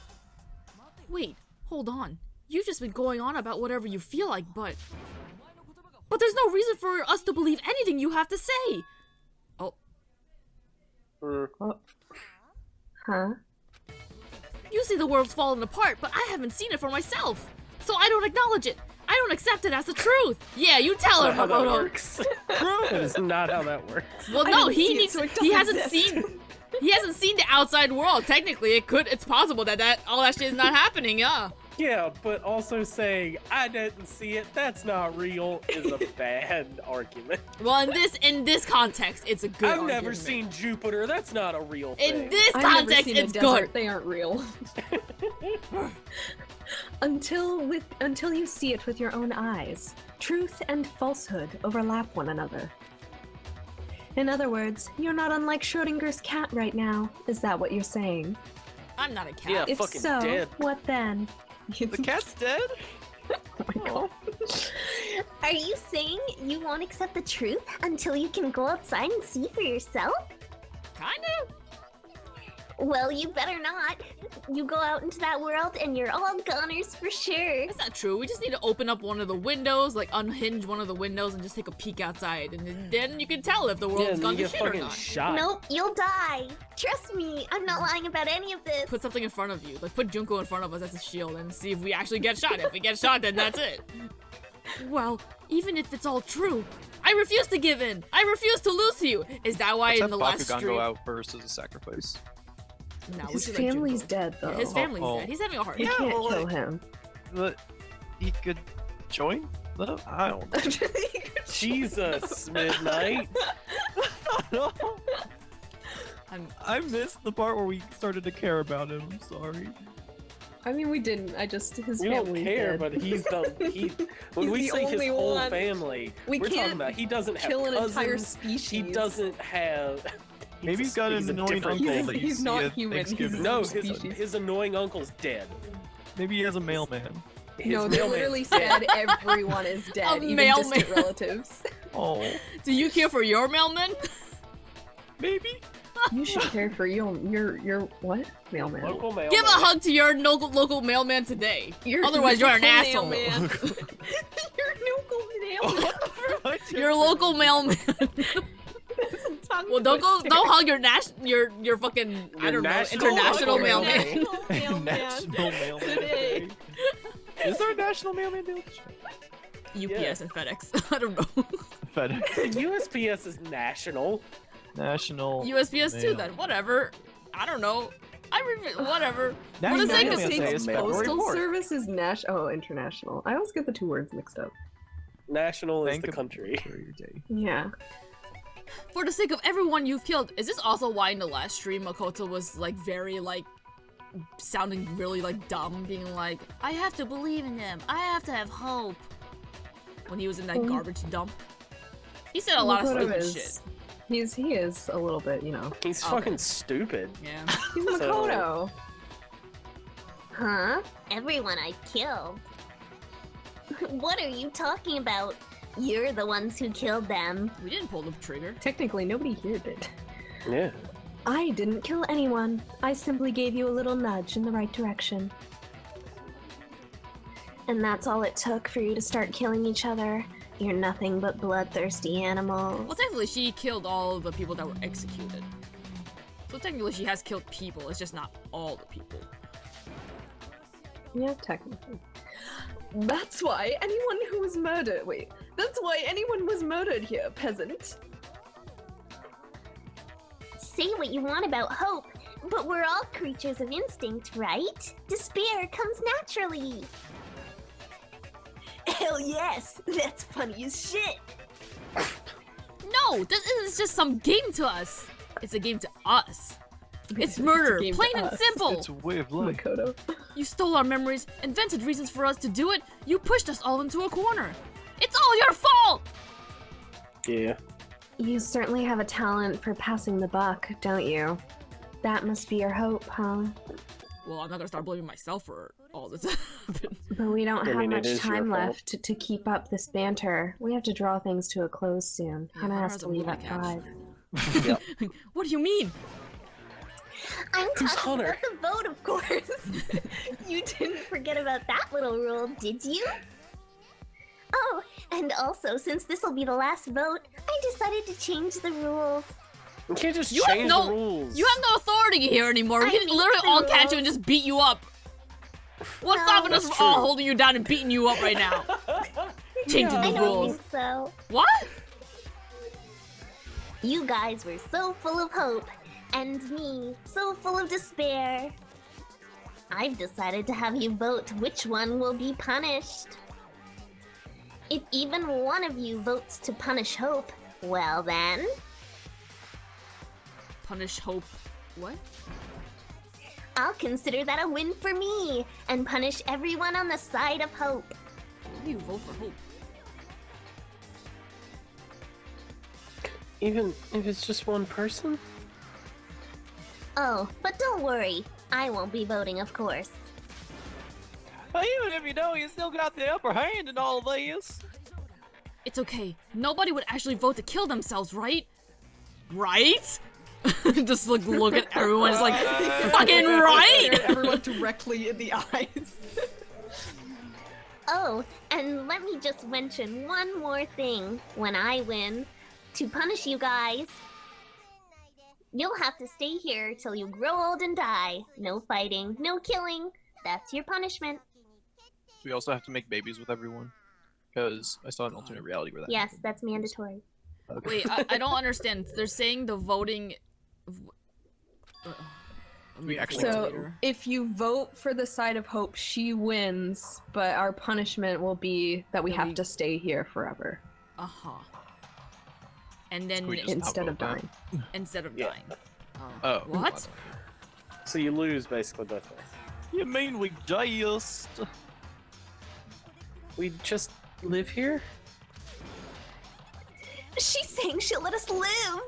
Wait, hold on. You've just been going on about whatever you feel like, but there's no reason for us to believe anything you have to say. Oh, Huh? you see the world's falling apart, but I haven't seen it for myself. So I don't acknowledge it. I don't accept it as the truth. Yeah, you tell her, That's not how that Makoto. works. That is not how that works. Well, I no, don't he see it, needs. so it He doesn't hasn't exist. seen. He hasn't seen the outside world. Technically, it's possible that all that shit is not happening. Yeah. Yeah, but also saying I didn't see it, that's not real, is a bad argument. Well, in this context, it's a good. I've never argument. seen Jupiter, that's not a real thing. In this I've never context, seen a it's desert. good. They aren't real. Until you see it with your own eyes, truth and falsehood overlap one another. In other words, you're not unlike Schrodinger's cat right now. Is that what you're saying? I'm not a cat. Yeah. If Fucking so, dead. what then? The cat's dead? Oh my god. Are you saying you won't accept the truth until you can go outside and see for yourself? Kinda. Well, you better not. You go out into that world and you're all goners for sure. That's not true. We just need to open up one of the windows, like unhinge one of the windows, and just take a peek outside, and then you can tell if the Yeah, world's and gone you to get shit or fucking not. shot. Nope, you'll die. Trust me, I'm not lying about any of this. Put something in front of you, like put Junko in front of us as a shield, and see if we actually get shot. If we get shot, then that's it. Well, even if it's all true, I refuse to give in. I refuse to lose to you. Is that why Let's in have the last Bakugan stream? go out first as a sacrifice. No, we His should let Jun family's go. dead, though. Yeah, his family's Oh. dead. He's having a hard You time. Yeah, can't well, kill like- him. But he could join the. I don't Jesus, Midnight. know. I'm I missed the part where we started to care about him. I'm sorry. I mean, we didn't. I just his We don't family's care, dead. but he's the he. When He's we the say his only whole one. family, We we're talking can't about he doesn't have kill an cousins. entire species. He doesn't have. Maybe he's got an a annoying different uncle thing. that you He's see not at human, he's Thanksgiving. No, species. his annoying uncle's dead. Maybe he has a mailman. His No, they mailman's literally dead. said everyone is dead, even mailman. distant relatives. Oh, Do you care for your mailman? maybe. You should care for your what? Mailman. Local mailman. Give a hug to your local mailman today. Your Otherwise, you're an local asshole. mailman. Your local mailman. Your local mailman. Well, don't hug your fucking I don't know national international local mailman. mailman. National mailman Today. day. Is there a national mailman day? UPS and FedEx. I don't know. FedEx. The USPS is national. National. USPS too. mail. Then whatever. I don't know. whatever. For National the sake Mailman of Day States is February Postal 4th. Service is international. I always get the two words mixed up. National is Thank the you country. for your day. Yeah. For the sake of everyone you've killed, is this also why in the last stream Makoto was like very like sounding really like dumb, being like, I have to believe in them, I have to have hope, when he was in that garbage dump? He said a lot of Makoto stupid is- shit. He is a little bit, He's Okay. fucking stupid. Yeah. He's Makoto. Huh? Everyone I killed. What are you talking about? You're the ones who killed them. We didn't pull the trigger. Technically, nobody here did. Yeah. I didn't kill anyone. I simply gave you a little nudge in the right direction. And that's all it took for you to start killing each other. You're nothing but bloodthirsty animals. Well, technically, she killed all the people that were executed. So technically, she has killed people. It's just not all the people. Yeah, technically. That's why anyone who was murdered. Wait. That's why anyone was murdered here, peasant. Say what you want about hope, but we're all creatures of instinct, right? Despair comes naturally. Hell yes! That's funny as shit! No, this isn't just some game to us. It's a game to us. It's murder, game to plain and us. simple. It's a way of life. Makoto. You stole our memories, invented reasons for us to do it. You pushed us all into a corner. It's all your fault! Yeah. You certainly have a talent for passing the buck, don't you? That must be your hope, huh? Well, I'm not gonna start blaming myself for all this happened. But we don't I have mean, it much is your time fault. left to keep up this banter. We have to draw things to a close soon. Yeah, Hannah Hannah has has to a leave movie at catch. 5. What do you mean? I'm Who's talking Hunter? about the vote, of course. You didn't forget about that little rule, did you? Oh, and also, since this will be the last vote, I decided to change the rules. You can't just You have change no- the rules. You have no authority here anymore. We I can make literally the all catch you rules. and just beat you up. What's No. stopping us That's from all true. holding you down and beating you up right now? Changing I the don't rules. think so. What? You guys were so full of hope, and me so full of despair. I've decided to have you vote which one will be punished. If even one of you votes to punish Hope, well then, Punish hope. What? I'll consider that a win for me, and punish everyone on the side of Hope. How do you vote for hope? Even if it's just one person? Oh, but don't worry, I won't be voting, of course. But even if you know, you still got the upper hand in all this. It's okay. Nobody would actually vote to kill themselves, right? Right? Just look at everyone. It's like, fucking right! Everyone directly in the eyes. Oh, and let me just mention one more thing. When I win, to punish you guys, you'll have to stay here till you grow old and die. No fighting, no killing. That's your punishment. We also have to make babies with everyone. Because I saw an alternate reality where that Yes, happened. that's mandatory. Okay. Wait, I don't understand. They're saying the voting... We actually So later. if you vote for the side of hope, she wins, but our punishment will be that we That have we- to stay here forever And then we just not instead of vote dying. instead of Yeah. dying. Oh. What? So you lose basically both ways. You mean we just? We just live here? She's saying she'll let us live.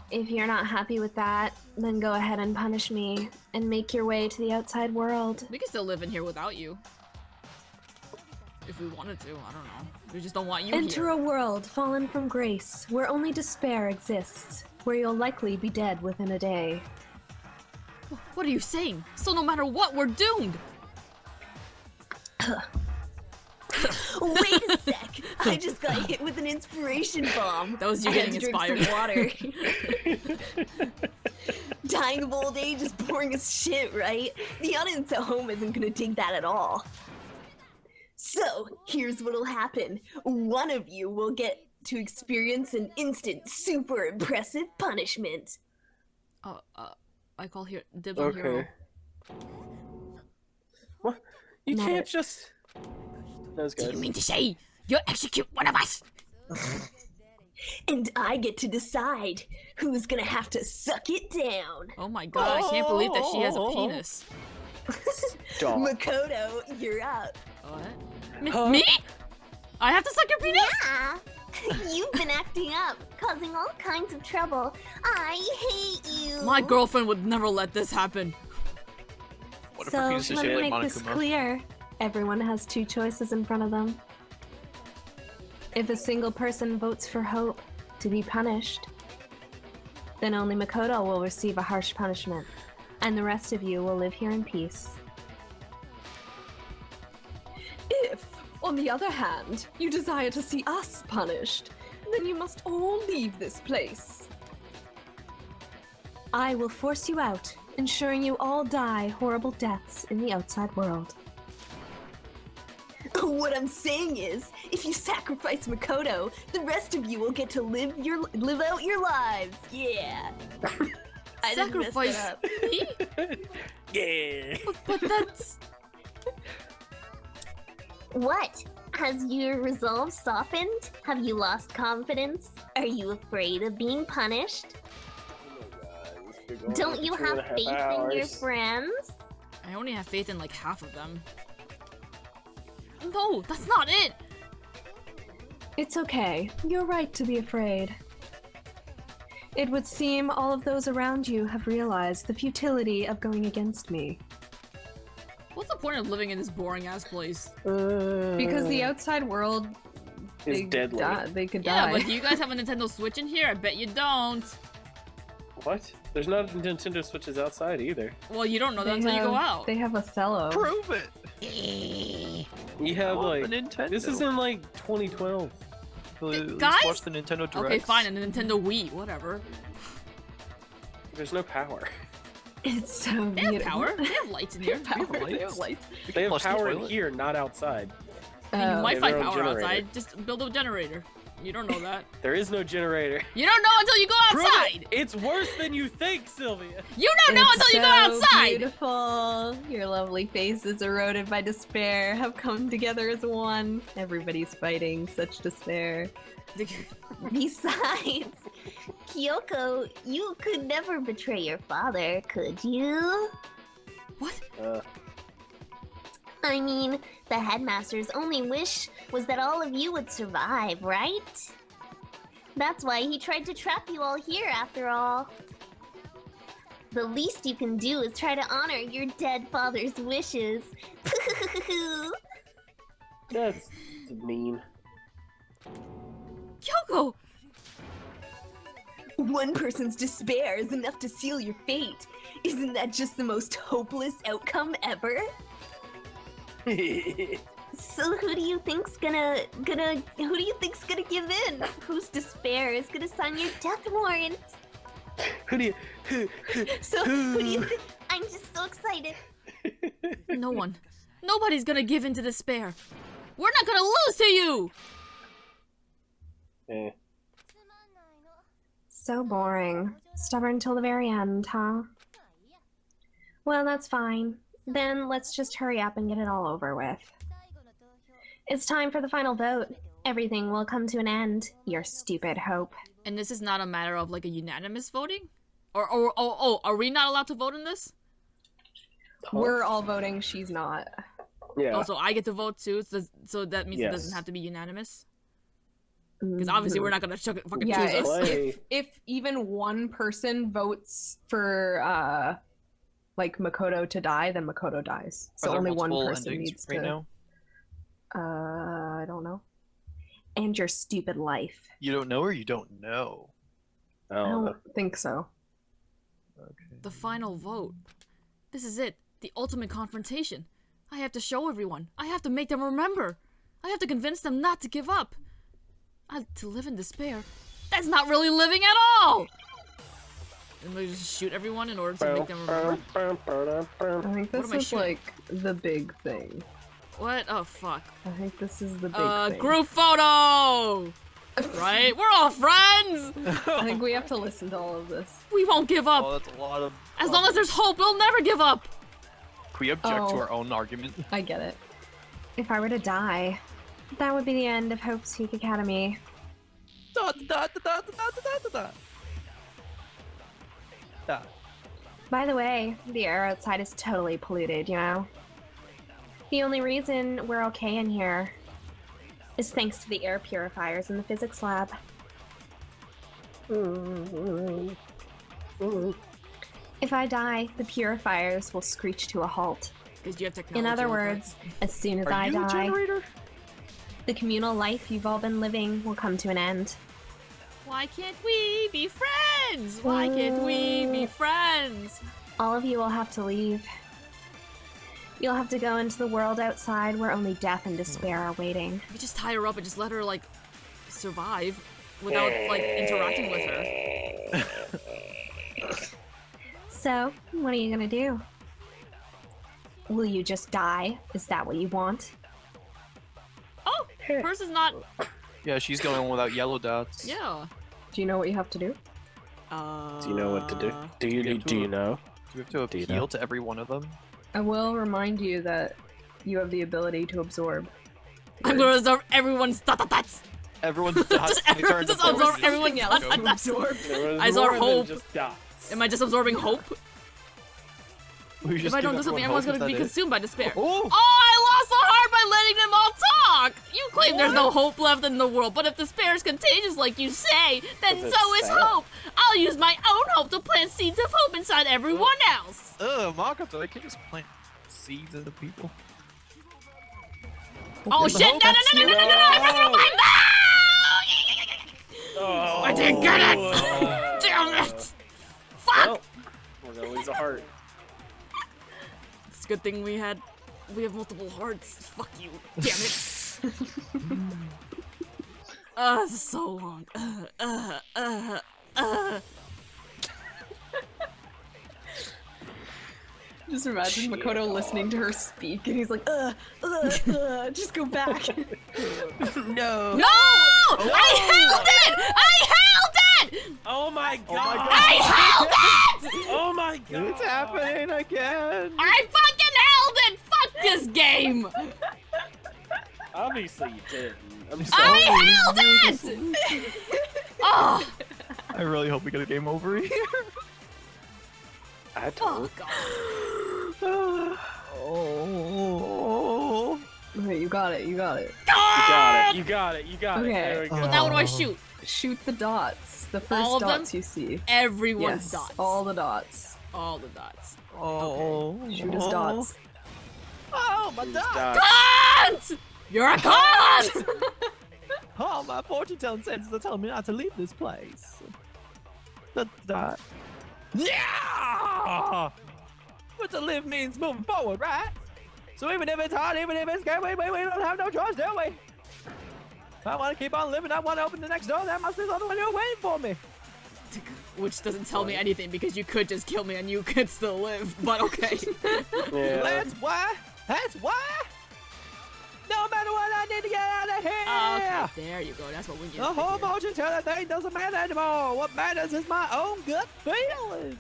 If you're not happy with that, then go ahead and punish me and make your way to the outside world. We can still live in here without you. If we wanted to, I don't know. We just don't want you Enter here. a world fallen from grace, where only despair exists, where you'll likely be dead within a day. What are you saying? So no matter what, we're doomed! Wait a sec. I just got hit with an inspiration bomb. That was you I had getting to drink inspired. some water. Dying of old age is boring as shit, right? The audience at home isn't gonna dig that at all. So, here's what'll happen. One of you will get to experience an instant, super impressive punishment. I call here dibs on hero. Okay. What? You Not can't it. just. Those Do guys. you mean to say you'll execute one of us? And I get to decide who's gonna have to suck it down. Oh my god, I can't believe that she has a penis. Dog. Makoto, you're up. What? Huh? Me? I have to suck your penis? Yeah. You've been acting up, causing all kinds of trouble. I hate you. My girlfriend would never let this happen. What if So her penis is let shaped me like make this Monokuma? clear. Everyone has two choices in front of them. If a single person votes for Hope to be punished, then only Makoto will receive a harsh punishment, and the rest of you will live here in peace. If, on the other hand, you desire to see us punished, then you must all leave this place. I will force you out, ensuring you all die horrible deaths in the outside world. What I'm saying is, if you sacrifice Makoto, the rest of you will get to live out your lives. Yeah. I didn't mess Sacrifice that up. me? Yeah. But that's... What? Has your resolve softened? Have you lost confidence? Are you afraid of being punished? Don't you have faith in your friends? I only have faith in like half of them. No, that's not it! It's okay. You're right to be afraid. It would seem all of those around you have realized the futility of going against me. What's the point of living in this boring ass place? Because the outside world Is deadly. they could Yeah, die. but do you guys have a Nintendo Switch in here? I bet you don't. What? There's not Nintendo Switches outside either. Well, you don't know that They until you go have- out. They have Othello. Prove it! You have I want like the Nintendo. this is in like 2012. At least Guys? watch the Nintendo Direct. Okay, fine, a Nintendo Wii, whatever. There's no power. It's so They have beautiful. power. They have lights in here. Power. lights. They have lights. They have Flush the power in toilet. here, not outside. You Oh. might They find have their own power generator. outside. Just build a generator. You don't know that. There is no generator. You don't know until you go Prove it. outside. It's worse than you think, Sylvia. You don't know It's until you go so outside. Beautiful. Your lovely faces, eroded by despair, have come together as one. Everybody's fighting such despair. Besides, Kyoko, you could never betray your father, could you? What? I mean, the headmaster's only wish was that all of you would survive, right? That's why he tried to trap you all here, after all. The least you can do is try to honor your dead father's wishes. That's mean. Kyoko! One person's despair is enough to seal your fate. Isn't that just the most hopeless outcome ever? So who do you think's gonna give in? Whose despair is gonna sign your death warrant? Who do you? So who do you think? I'm just so excited. No one. Nobody's gonna give in to despair. We're not gonna lose to you! Eh. So boring. Stubborn till the very end, huh? Well, that's fine. Then let's just hurry up and get it all over with. It's time for the final vote. Everything will come to an end, your stupid hope. And this is not a matter of like a unanimous voting? Or are we not allowed to vote in this? We're all voting, she's not. Yeah. Also, I get to vote too, so that means it doesn't Yes. have to be unanimous? Because obviously we're not gonna fucking Yeah, choose us. if even one person votes for like Makoto to die, then Makoto dies. So Are there only one multiple person endings needs right to. now? I don't know. And your stupid life. You don't know or you don't know? I Oh, don't think so. Okay. The final vote. This is it. The ultimate confrontation. I have to show everyone. I have to make them remember. I have to convince them not to give up. To live in despair. That's not really living at all! And we just shoot everyone in order to make them remember. I think What this am I is shooting? like the big thing. What? Oh, fuck. I think this is the big thing. Group photo! Right? We're all friends! I think we have to listen to all of this. We won't give up! Oh, that's a lot of. As long as there's hope, we'll never give up! Can we object to Oh. our own argument? I get it. If I were to die, that would be the end of Hope's Peak Academy. Da, da, da, da, da, da, da, da. Da. By the way, the air outside is totally polluted, you know? The only reason we're okay in here is thanks to the air purifiers in the physics lab. If I die, the purifiers will screech to a halt. Because you have technology. In other like that. words, as soon as Are I you the die, generator? the communal life you've all been living will come to an end. Why can't we be friends? Why can't we be friends? All of you will have to leave. You'll have to go into the world outside where only death and despair are waiting. We just tie her up and just let her, like, survive without, like, interacting with her. So, what are you gonna do? Will you just die? Is that what you want? Oh! Hers is not... Yeah, she's going without yellow dots. Yeah. Do you know what you have to do? Do you know what to do? Do you know? Do we have to Do you appeal know? to every one of them? I will remind you that you have the ability to absorb. I'm gonna absorb everyone's dots. Everyone's dots. they turn just to absorb forces. everyone's else dots. to absorb. I saw more than hope. just dots. Am I just absorbing hope? We If just I don't give do something, everyone everyone's hope, gonna is be that it? consumed by despair. Oh! I lost the heart by letting them all talk! You claim there's no hope left in the world, but if despair is contagious like you say, then But so it's is sad. hope! I'll use my own hope to plant seeds of hope inside everyone else! Ugh, Makoto, I can't just plant seeds into people. Oh shit! No! I pressed the wrong button! Oh, I didn't get it! Damn it! Fuck! Well, we're gonna lose a heart. It's a good thing we have multiple hearts. Fuck you. Damn it. This is so long. Just imagine Makoto listening to her speak, and he's like, just go back. No! No! I held it! I held it! Oh my god! I held it! Oh my god! It's happening again! I fucking held it! Fuck this game! Obviously you didn't. I'm I sorry. held it! Oh, I really hope we get a game over here. I told. Oh. Okay, you got it, you got it. You got it. Okay. There we go. But now what do I shoot? Shoot the dots. The first All of them? dots you see. Everyone's Yes, dots. all the dots. All the dots. Oh. Shoot his dots. Oh, my These dot! dots. Cunt! You're a cunt! Oh, my fortune-telling senses are telling me not to leave this place. The dot. Yeah! But to live means moving forward, right? So even if it's hard, even if it's scary, we don't have no choice, do we? If I want to keep on living, I want to open the next door. There must be something new waiting for me. Which doesn't tell me anything because you could just kill me and you could still live, but okay. Yeah. That's why. No matter one. I need to get out of here. Okay, there you go. That's what we need. The whole motion telling thing doesn't matter anymore. What matters is my own gut feelings.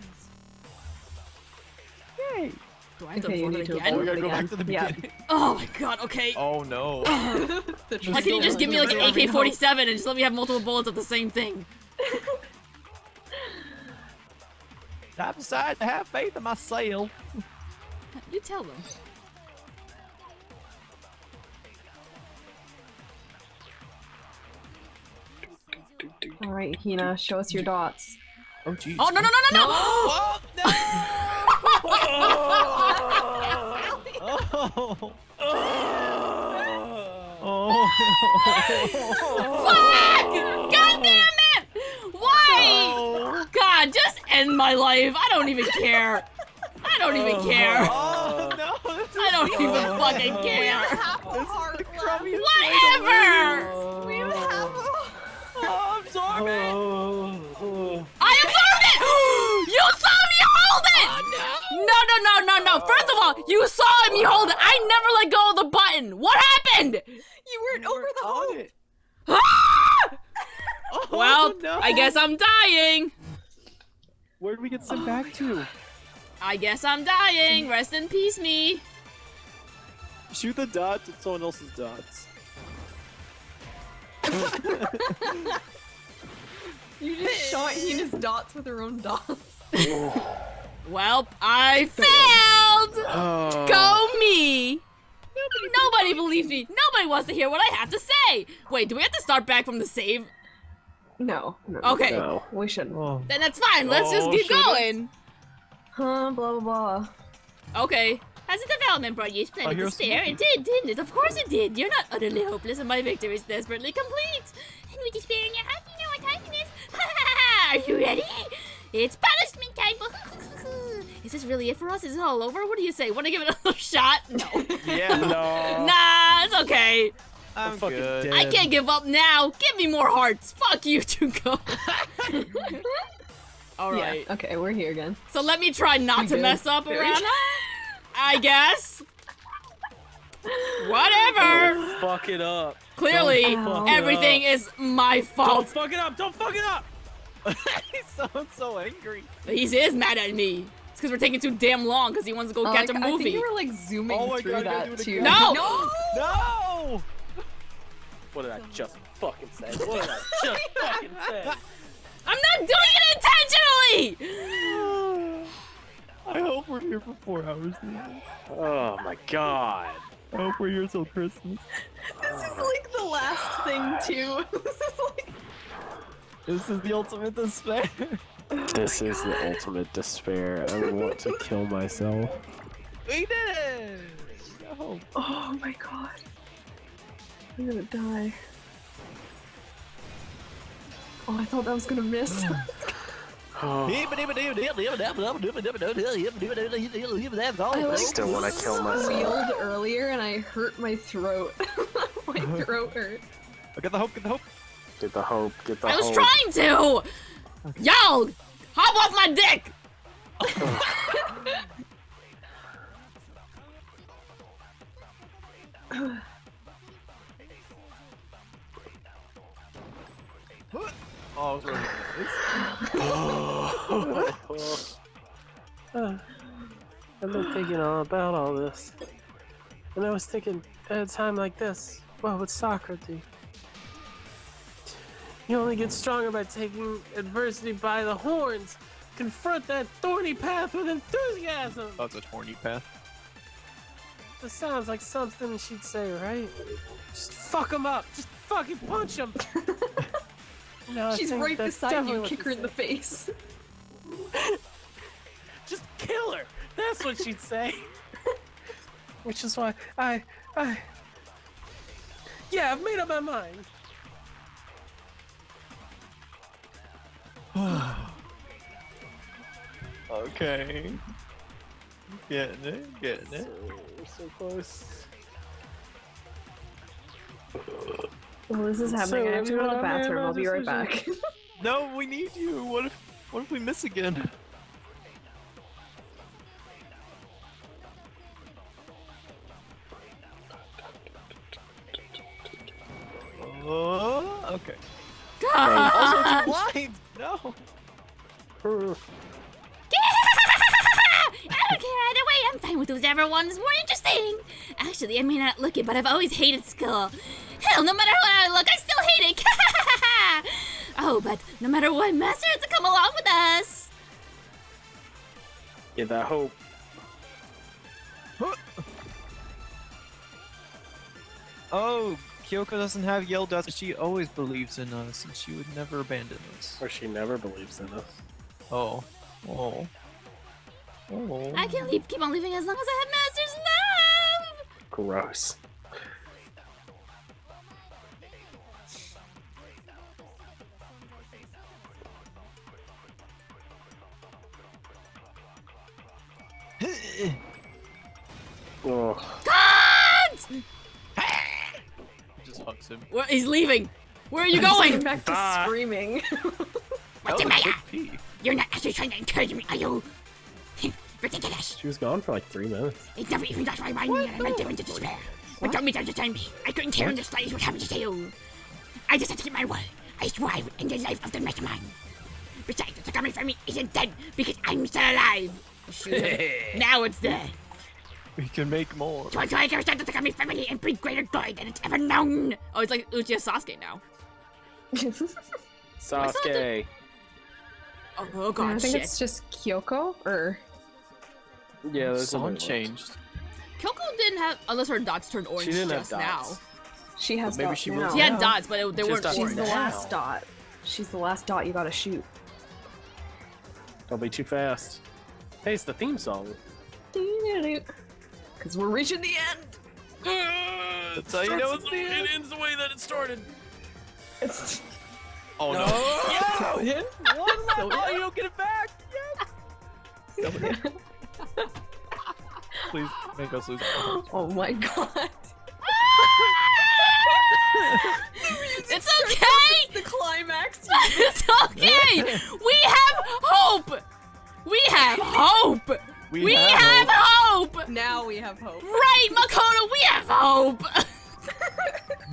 Yay. Do I have to Okay, you vote need it to again? vote. We gotta go again. back to the Yeah. beginning. Oh my god, okay. Oh no. Why can't you just give me like an AK-47 and just let me have multiple bullets of the same thing? I've decided to have faith in myself. You tell them. All right, Hina, show us your dots. Oh jeez. Oh no no no no no! Oh no! Oh. Fuck! God damn it! Why? God, just end my life. I don't even care. I don't even care. Oh no! I don't even fucking care. Half a heart left. Whatever! We have a Oh, I'm sorry. I absorbed it! You saw me hold it! No. First of all, you saw me hold it. I never let go of the button. What happened? You weren't over the hole. Ah! Oh, Well, no. I guess I'm dying. Where did we get sent back to? I guess I'm dying. Rest in peace, me. Shoot the dots at someone else's dots. You just shot Hina's dots with her own dots. Well, I failed. Go me. Nobody believes me. Nobody wants to hear what I have to say. Wait, do we have to start back from the save? No. Okay, No. We shouldn't. Oh. then that's fine. Let's just Oh, keep shouldn't? going. Huh, blah, blah, blah. Okay. Has the development brought you plenty of here's despair? It did, didn't it? Of course it did. You're not utterly hopeless, and my victory is desperately complete. And with despair in your heart, you know what time it is. Are you ready? It's punishment time. Is this really it for us? Is it all over? What do you say? Want to give it another shot? No. Yeah. No. Nah, it's okay. I'm fucking good. dead. I can't give up now. Give me more hearts. Fuck you, Tuco. All right. Yeah, okay, we're here again. So let me try not You to good? mess up Very around. I guess. Whatever. Don't fuck it up. Clearly, Don't fuck it everything up. is my Don't fault. fuck it up. Don't fuck it up. He sounds so angry. He is mad at me. It's because we're taking too damn long because he wants to go catch a I think movie. you were like zooming Oh my through God, I gotta that do it too. again. No! No! What did I just fucking say? What did I just fucking say? I'm not doing it intentionally! I hope we're here for 4 hours. Now. Oh my god. I hope we're here till Christmas. This is like the last thing too. This is the ultimate despair. This is the ultimate despair. I want to kill myself. We did it! No. Oh my god. I'm gonna die. Oh, I thought that was gonna miss. Oh, I still want to kill myself. Squealed earlier and I hurt my throat. My throat hurt. Get the hope, get the hope. Get the hope. Get the I was hope. trying to! Yo! Hop off my dick! Oh, I was running. I've been thinking all about all this. And I was thinking, at a time like this, what would Socrates? You only get stronger by taking adversity by the horns. Confront that thorny path with enthusiasm. That's a horny path. This sounds like something she'd say, right? Just fuck him up. Just fucking punch him. No, I She's think right that's beside definitely you, what kick she'd her in the say. face. Just kill her. That's what she'd say. Which is why yeah, I've made up my mind. Okay. Getting it, getting it. We're so close. Well, this is happening. I have to go to the bathroom. I'll be right back. No, we need you. What if we miss again? Okay. God! Also, it's blind. No. I don't care either way. I'm fine with whichever one is more interesting. Actually, I may not look it, but I've always hated school. Hell, no matter how I look, I still hate it. Oh, but no matter what, Master has to come along with us. Get that hope. Oh, Kyoko doesn't have yell dust. She always believes in us, and she would never abandon us. Or she never believes in us. Oh. Oh. Oh. I can keep on living as long as I have Master's love. Gross. Ugh. God! Just hugs him. He's leaving. Where are you going? Back to Bye. screaming. What's the That was a matter? quick pee. You're not actually trying to encourage me, are you? Ridiculous. She was gone for like 3 minutes. It never even does remind me that I'm driven to despair. But don't misunderstand me. I couldn't care in the slightest what happened to you. I just had to keep my word. I strive in the life of the mastermind. Besides, the coming from me isn't dead because I'm still alive. Shoot him. Now it's dead. We can make more. So I try to understand the Takami family and bring greater glory than it's ever known. Oh, it's like Uchiha Sasuke now. Sasuke. Oh god, I think shit. it's just Kyoko, or Yeah, that's Song changed. Kyoko didn't have, unless her dots turned orange She didn't have just dots. now. she has Maybe dots she now. will She had Yeah. dots, but they Just weren't dots She's orange. the now. last dot. She's the last dot you gotta shoot. Don't be too fast. Hey, it's the theme song. Because we're reaching the end. That's how you know it's the It end. ends the way that it started. Oh no. Yes! One left. Oh, you don't get it back. Yes. Please make us lose. Oh my god. It's okay! The climax. It's okay! We have hope! We have hope! We have hope! Now we have hope. Right, Makoto, we have hope!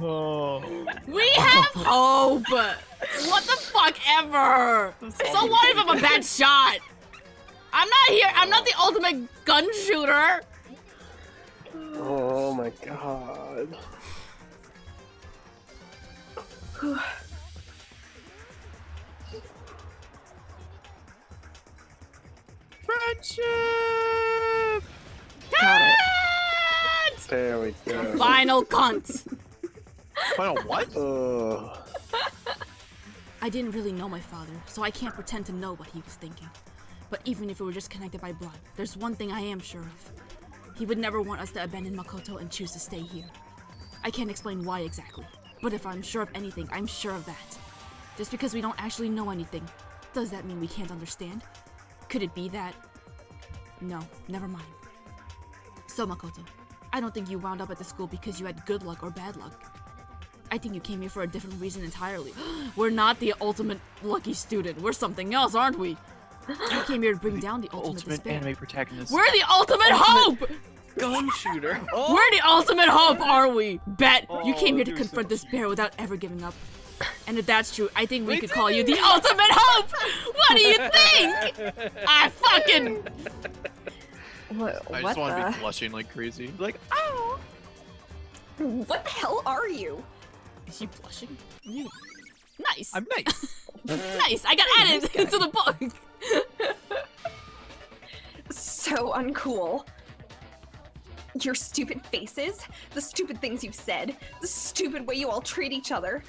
Oh. We have hope! What the fuck ever! So what if I'm a bad shot? I'm not here, I'm not the ultimate gun shooter! Oh my god. Friendship. Got it. There we go. Final cunt! Final what? Ugh. I didn't really know my father, so I can't pretend to know what he was thinking. But even if we were just connected by blood, there's one thing I am sure of. He would never want us to abandon Makoto and choose to stay here. I can't explain why exactly, but if I'm sure of anything, I'm sure of that. Just because we don't actually know anything, does that mean we can't understand? Could it be that? No, never mind. So Makoto, I don't think you wound up at the school because you had good luck or bad luck. I think you came here for a different reason entirely. We're not the ultimate lucky student. We're something else, aren't we? You came here to bring down the ultimate despair. anime protagonist. We're the ultimate hope! Gun shooter. We're the ultimate hope, are we? Bet you came here to you're confront so despair without ever giving up. And if that's true, I think we could call you the ultimate hope! What do you think? I fucking... What I just want to be blushing like crazy. Like, oh. What the hell are you? Is she blushing? You... Nice. I'm nice. Nice. I got added to the book. So uncool. Your stupid faces, the stupid things you've said, the stupid way you all treat each other.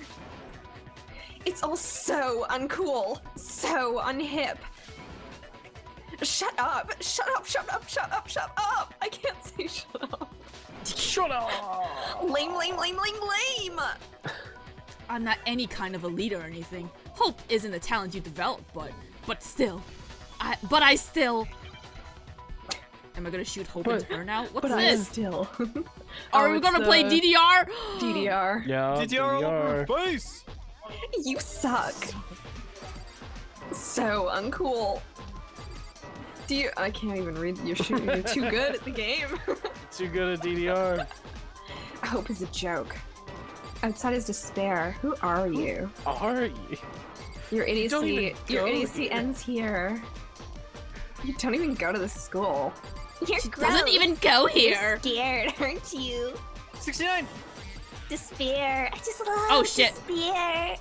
It's all so uncool, so unhip. Shut up, shut up, shut up, shut up, shut up. I can't say shut up. Shut up. Lame, lame, lame, lame, lame. I'm not any kind of a leader or anything. Hope isn't a talent you develop, but still. I still... Am I gonna shoot Hope into her now? What's But I this? still. Are Oh, we it's gonna play the DDR? DDR. Yeah. DDR all over her face. You suck. So uncool. Do you? I can't even read your shoe. You're too good at the game. Too good at DDR. Hope is a joke. Outside is despair. Who are you? Are you? Your don't even idiocy. Your go idiocy here. ends here. You don't even go to the school. You're She gross. doesn't even go You're here. scared, aren't you? 69. Despair. I just love Oh, shit. despair.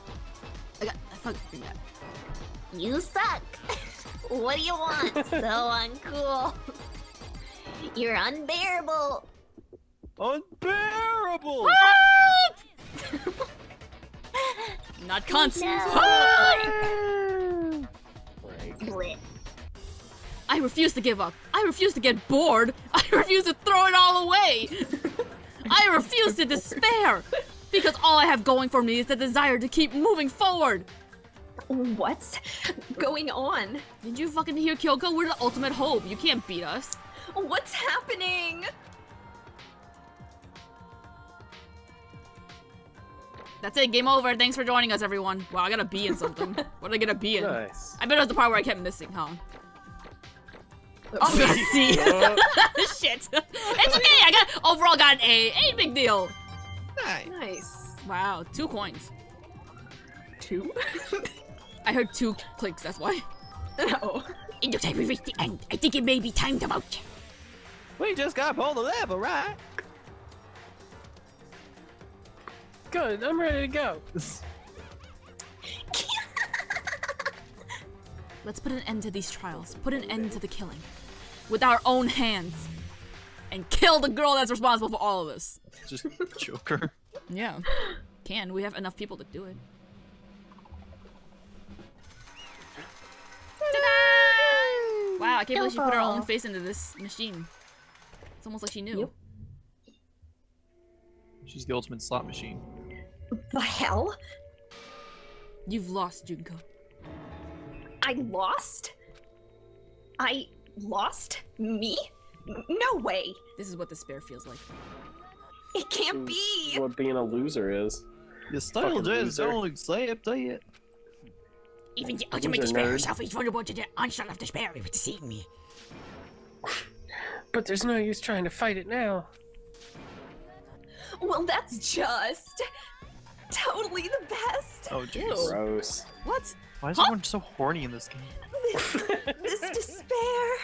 I fuck that. You suck. What do you want? So uncool. You're unbearable. Unbearable. Not cunts. No. Blech. I refuse to give up. I refuse to get bored. I refuse to throw it all away. I refuse to despair. Because all I have going for me is the desire to keep moving forward. What's going on? Did you fucking hear, Kyoko? We're the ultimate hope. You can't beat us. What's happening? That's it. Game over. Thanks for joining us, everyone. Wow, I got a B in something. What did I get a B in? Nice. I bet it was the part where I kept missing, huh? Oh, yeah, C. Shit. It's okay. I overall got an A. Ain't big deal. Nice. Wow, 2 coins. 2? I heard 2 clicks. That's why. No. It looks like we reached the end. I think it may be time to vote. We just got pulled the lever, right? Good. I'm ready to go. Let's put an end to these trials. Put an end to the killing. With our own hands. And kill the girl that's responsible for all of this. Just Joker. Yeah. We have enough people to do it. Ta-da! Wow, I can't believe she put her own face into this machine. It's almost like she knew. Yep. She's the ultimate slot machine. The hell? You've lost, Junko. I lost? I lost? Me? No way. This is what despair feels like. It can't be. What being a loser is. You still Fucking just loser. don't accept it. Even the ultimate Loser despair nerd. herself is vulnerable to the onslaught of despair. It would deceive me. But there's no use trying to fight it now. Well, that's just totally the best. Oh, jeez. Gross. What? Why is everyone so horny in this game? This despair.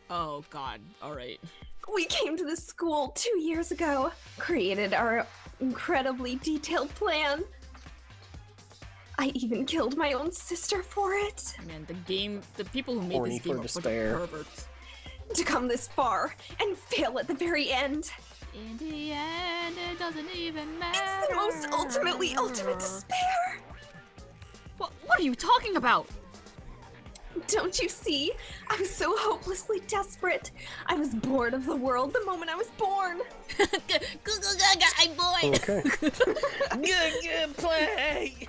Oh god, alright. We came to this school 2 years ago, created our incredibly detailed plan. I even killed my own sister for it. Man, the people who made Horny this game for are bunch despair. of perverts. To come this far and fail at the very end. In the end, it doesn't even matter. It's the most ultimate despair. What are you talking about? Don't you see? I was so hopelessly desperate. I was bored of the world the moment I was born. I'm bored. Okay. Good play.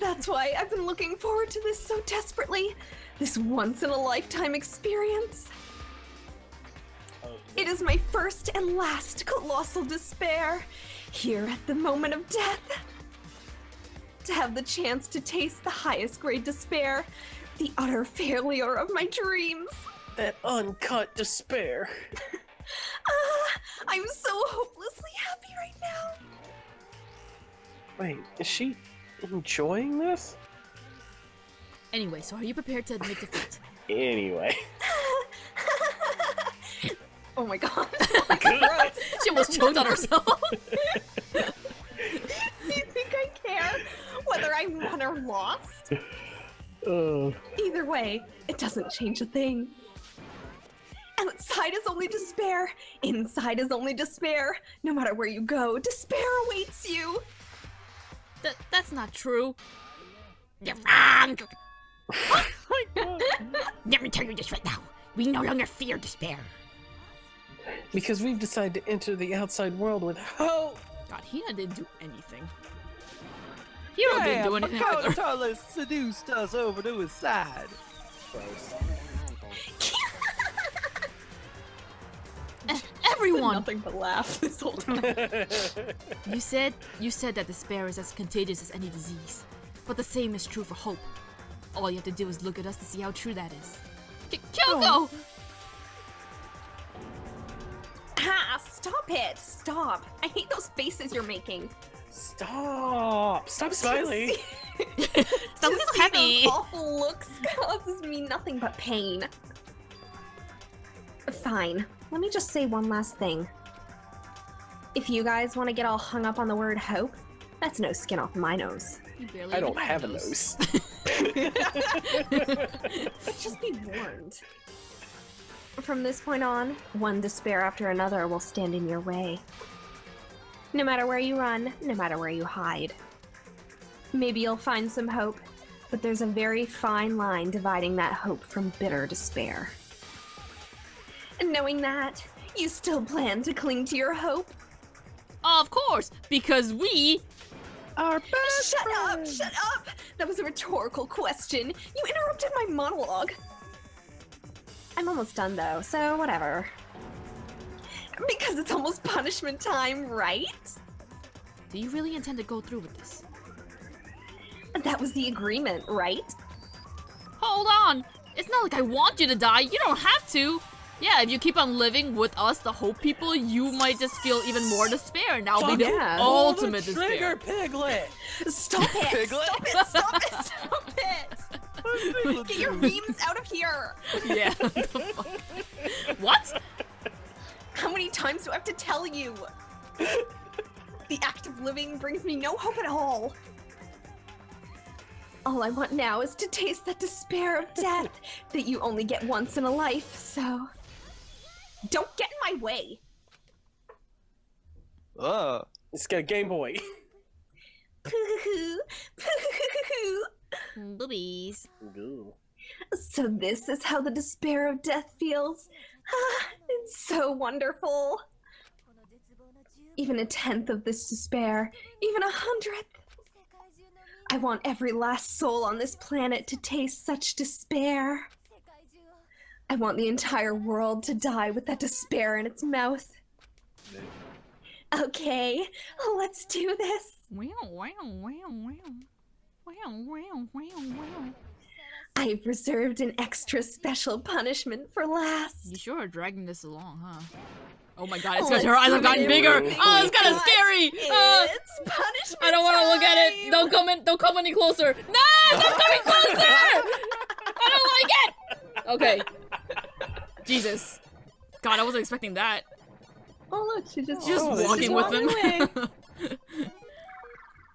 That's why I've been looking forward to this so desperately. This once-in-a-lifetime experience. It is my first and last colossal despair. Here at the moment of death. To have the chance to taste the highest grade despair. The utter failure of my dreams. That uncut despair. I'm so hopelessly happy right now. Wait, is she enjoying this? Anyway, so are you prepared to admit defeat? Anyway. Oh my god. She almost choked on herself. Do you think I care whether I won or lost? Either way, it doesn't change a thing. Outside is only despair. Inside is only despair. No matter where you go, despair awaits you. That's not true. You're wrong! Let me tell you this right now. We no longer fear despair. Because we've decided to enter the outside world with hope. God, Hina didn't do anything. Hero didn't do anything either. Carlos seduced us over to his side. Gross. Everyone! Nothing but laugh this whole time. You said that despair is as contagious as any disease. But the same is true for hope. All you have to do is look at us to see how true that is. Kyoko! Ah, stop it. Stop. I hate those faces you're making. Stop smiling. Stop To being see happy. those awful looks causes me nothing but pain. Fine. Let me just say one last thing. If you guys want to get all hung up on the word hope, that's no skin off my nose. You barely I even don't have a nose. Just be warned. From this point on, one despair after another will stand in your way. No matter where you run, no matter where you hide. Maybe you'll find some hope, but there's a very fine line dividing that hope from bitter despair. And knowing that, you still plan to cling to your hope? Of course, because we Our best Shut up! friend. Shut up! That was a rhetorical question. You interrupted my monologue. I'm almost done though, so whatever. Because it's almost punishment time, right? Do you really intend to go through with this? That was the agreement, right? Hold on! It's not like I want you to die, you don't have to! Yeah, if you keep on living with us, the Hope people, you might just feel even more despair, and that'll be the Yeah. ultimate Pull the trigger, despair. Piglet. Stop it! Piglet? Stop it! Stop it! Stop it! Get your memes out of here! Yeah. What the fuck? What? How many times do I have to tell you? The act of living brings me no hope at all. All I want now is to taste that despair of death that you only get once in a life, so... Don't get in my way! It's got a Game Boy. Boobies. Ooh. So this is how the despair of death feels? Ah, it's so wonderful. Even a tenth of this despair, even 100th. I want every last soul on this planet to taste such despair. I want the entire world to die with that despair in its mouth. Okay, let's do this. Wow, wow, wow, wow. Wow, wow, wow, wow. I've reserved an extra special punishment for last. You sure are dragging this along, huh? Oh my god, it's Let's because her eyes have do gotten it. bigger! Oh, it's kind of scary! It's punishment I don't want to look at it! time! Don't come any closer! No! Stop coming closer! I don't like it! Okay. Jesus. God, I wasn't expecting that. Oh look, she just Just Oh, they walking just with walked him.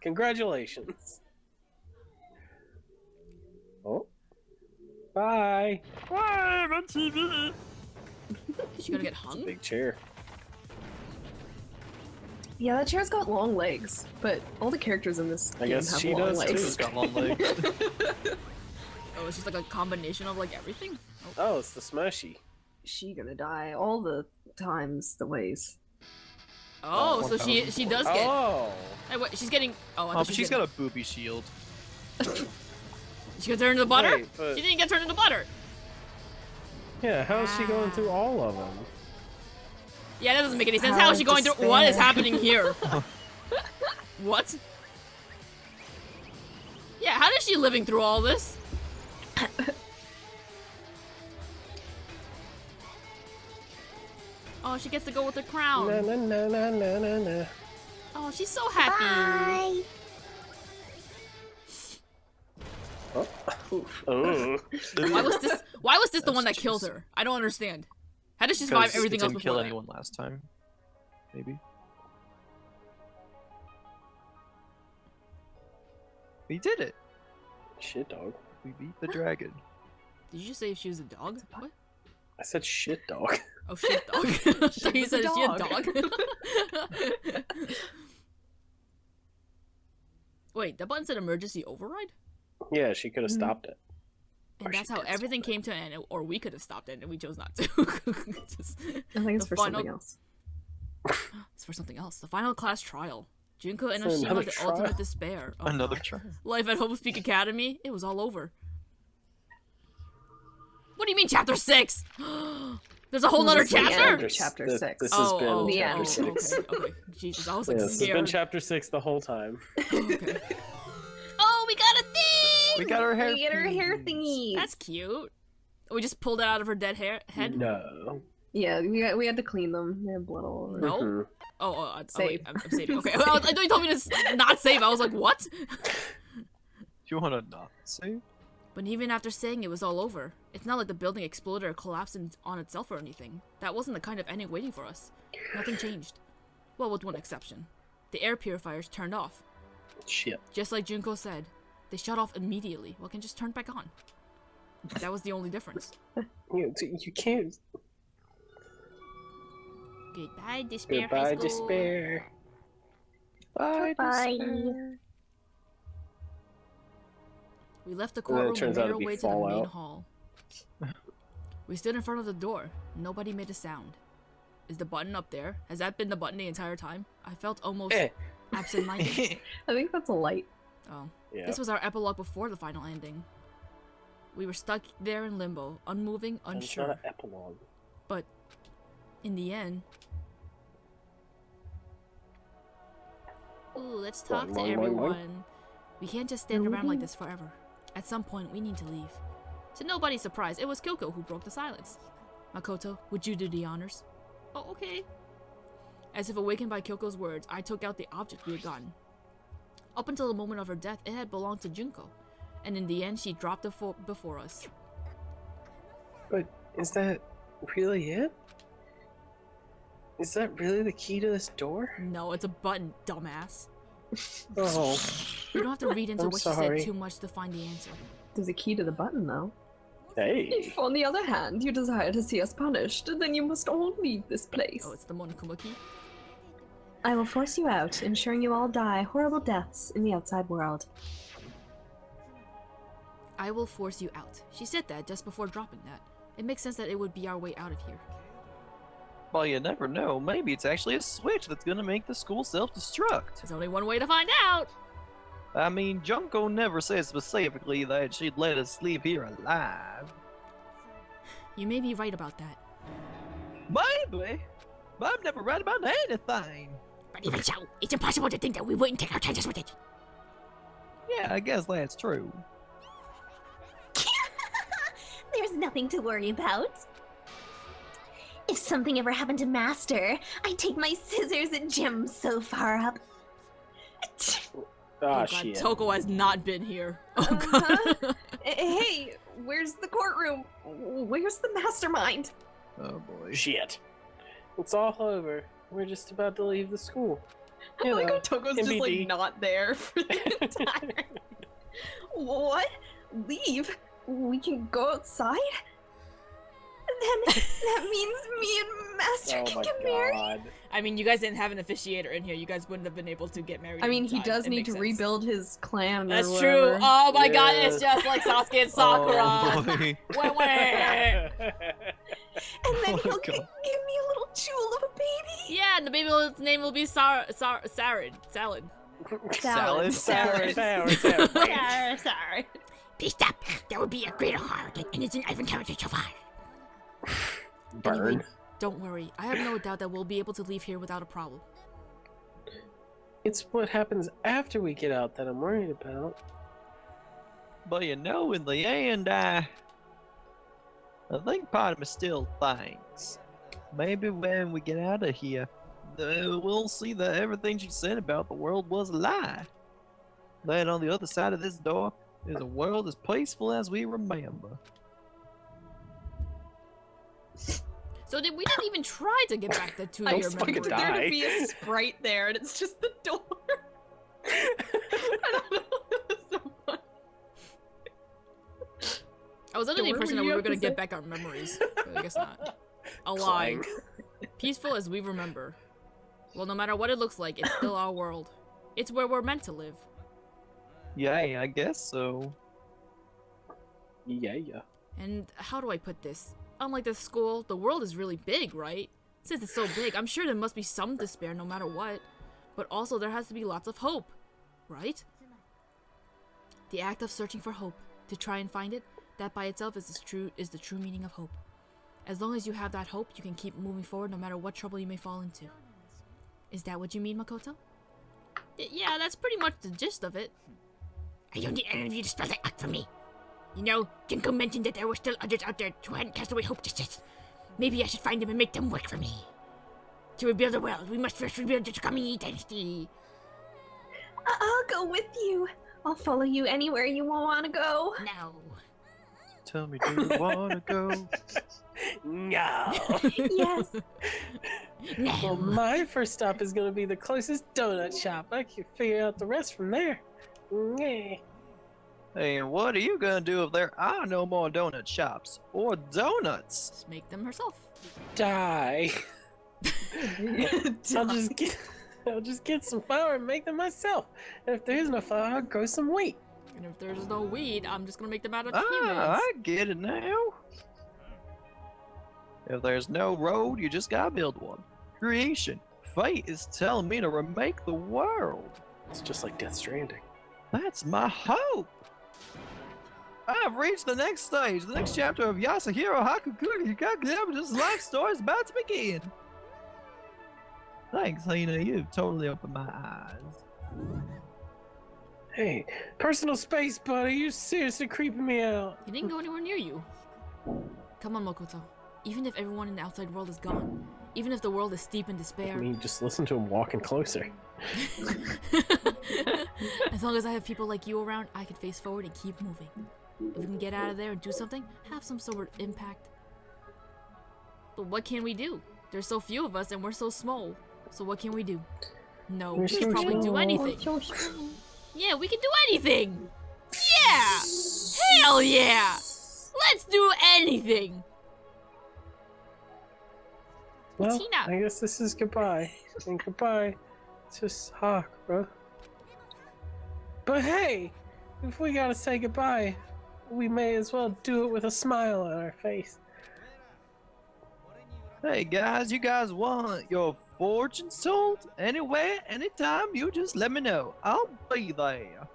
Congratulations. Oh. Bye. Why I'm on TV? Is she gonna get It's a hung? big chair. Yeah, that chair's got long legs, but all the characters in this I game guess have she long does, too. legs. It's got long legs. Oh, it's just like a combination of like everything? Oh, it's the Smushy. She gonna die all the times, the ways. Oh, so she does get. Oh. Hey, wait, she's getting. Oh, I Oh, thought but she she's got a booby shield. She got turned into butter. Wait, but- She didn't get turned into butter. Yeah, how is she going through all of them? Yeah, that doesn't make any sense. Power How is she going through? What is despair. happening here? What? Yeah, how is she living through all this? Oh, she gets to go with the crown. Na na na na na na na. Oh, she's so happy. Oh. Why was this the one that That's killed juicy. her? I don't understand. How did she survive Because everything it else didn't before kill that? anyone last time. Maybe. We did it. Shit dog. We beat the dragon. Did you just say if she was a dog? What? I said shit dog. Oh, shit dog. I thought you was said a is she a dog. dog? Wait, that button said emergency override? Yeah, she could have stopped it. And Or that's she how did everything came to an end, or we could have stopped it, and we chose not to. Just- I think it's The for final- something else. it's for something else. The final class trial. Junko and For Oshima, another the trial? ultimate despair. Oh, Another God. try. Life at Hope Peak Academy. It was all over. What do you mean, chapter 6? There's a whole nother This is the end. chapter? Chapter This- 6. This has been The chapter end. 6. Okay. Jesus, I was Yeah, like this has been scared. chapter 6 the whole time. Okay. Oh, we got a thing! We got our hair. We get her hair piece. thingies. That's cute. We just pulled it out of her dead hair head. No. Yeah, we had to clean them. They had blood all over. No. Mhm. Save. I'm saving. Okay. Well, I thought you told me to not save. I was like, what? You wanna not save? But even after saying it was all over, it's not like the building exploded or collapsed on itself or anything. That wasn't the kind of ending waiting for us. Nothing changed. Well, with one exception. The air purifiers turned off. Shit. Just like Junko said, they shut off immediately. Well, can just turn back on. That was the only difference. You can't. Goodbye, despair. Goodbye, high school. despair. Bye. Bye. despair. We left the And then it courtroom and turns out made to our be way to the main Fallout. hall. We stood in front of the door. Nobody made a sound. Is the button up there? Has that been the button the entire time? I felt almost absent-minded. I think that's a light. Oh. Yeah. This was our epilogue before the final ending. We were stuck there in limbo, unmoving, It's not unsure. an epilogue. But in the end... Ooh, let's talk to Boing, boing, boing, boing. everyone. We can't just stand around like this forever. At some point, we need to leave. To nobody's surprise, it was Kyoko who broke the silence. Makoto, would you do the honors? Oh, okay. As if awakened by Kyoko's words, I took out the object we had gotten. Up until the moment of her death, it had belonged to Junko. And in the end, she dropped it before us. But is that really it? Is that really the key to this door? No, it's a button, dumbass. Oh, You don't have to read into I'm what sorry. she said too much to find the answer. There's a key to the button, though. hey. If, on the other hand, you desire to see us punished, then you must all leave this place. Oh, it's the Monokuma key? I will force you out, ensuring you all die horrible deaths in the outside world. I will force you out. She said that just before dropping that. It makes sense that it would be our way out of here. Well, you never know. Maybe it's actually a switch that's gonna make the school self-destruct. There's only one way to find out! I mean, Junko never said specifically that she'd let us leave here alive. You may be right about that. Maybe. But I'm never right about anything. But even so, it's impossible to think that we wouldn't take our chances with it. Yeah, I guess that's true. There's nothing to worry about. If something ever happened to Master, I'd take my scissors and jam so far up. Oh Ah, god, shit. Toko has not been here. Oh Uh-huh. god. Hey, where's the courtroom? Where's the mastermind? Oh boy. Shit. It's all over. We're just about to leave the school. You Like, know, Toko's just MBD. like not there for the entire. What? Leave? We can go outside? Then that means me and Master oh can my get married. god. I mean, you guys didn't have an officiator in here. You guys wouldn't have been able to get married. I mean, in he time. does It need makes to sense. rebuild his clan. That's or true. whatever. Oh my god, Yes. it's just like Sasuke and Sakura. Oh boy. Wait, wait. And then Oh, he'll God. give me a little jewel of a baby. Yeah, and the baby's name will be Salad. Salad. Sour. Sorry. Please stop. That would be a greater horror than anything I've encountered so far. Burn. Anyway, don't worry. I have no doubt that we'll be able to leave here without a problem. It's what happens after we get out that I'm worried about. But you know, in the end, I think part of me still thinks. Maybe when we get out of here, we'll see that everything she said about the world was a lie. That on the other side of this door is a world as peaceful as we remember. So we didn't even try to get back the 2 I year expected memory. there die. to be a sprite there, and it's just the door. I don't know. It's so funny. I was under the So what impression were that we you were up gonna to get say? back our memories. But I guess not. Alive. Clang. Peaceful as we remember. Well, no matter what it looks like, it's still our world. It's where we're meant to live. Yeah, I guess so. Yeah. And how do I put this? Unlike the school, the world is really big, right? Since it's so big, I'm sure there must be some despair no matter what. But also there has to be lots of hope, right? The act of searching for hope, to try and find it, that by itself is the true meaning of hope. As long as you have that hope, you can keep moving forward no matter what trouble you may fall into. Is that what you mean, Makoto? Yeah, that's pretty much the gist of it. I don't need any of you to spell that out for me. You know, Junko mentioned that there were still others out there who hadn't cast away hope just yet. Maybe I should find them and make them work for me. To rebuild the world, we must first rebuild the Takami dynasty. I'll go with you. I'll follow you anywhere you want to go. No. Tell me, do you wanna go? No. Yes. Well, No. my first stop is gonna be the closest donut shop. I can figure out the rest from there. Yeah. Hey, and what are you gonna do if there are no more donut shops or donuts? Just make them herself. Die. I'll just get some flour and make them myself. And if there is no flour, I'll grow some wheat. And if there's no weed, I'm just gonna make them out of Ah, humans. I get it now. If there's no road, you just gotta build one. Creation. Fate is telling me to remake the world. It's just like Death Stranding. That's my hope. I've reached the next stage, the next chapter of Yasuhiro Hakuku's life story is about to begin. Thanks, Hina. You've totally opened my eyes. Hey, personal space, buddy. You're seriously creeping me out. He didn't go anywhere near you. Come on, Mokoto. Even if everyone in the outside world is gone, even if the world is steep in I despair, mean, just listen to him walking closer. as long as I have people like you around, I can face forward and keep moving. If we can get out of there and do something, have some sort of impact. But what can we do? There's so few of us and we're so small. So what can we do? No, We're we so can probably do small. anything. Yeah, we can do anything! Yeah! Hell yeah! Let's do anything! Well, Tina. I guess this is goodbye. And goodbye to Sakura. But hey, if we gotta say goodbye, we may as well do it with a smile on our face. Hey guys, you guys want your fortunes told? Anywhere, anytime, you just let me know. I'll be there.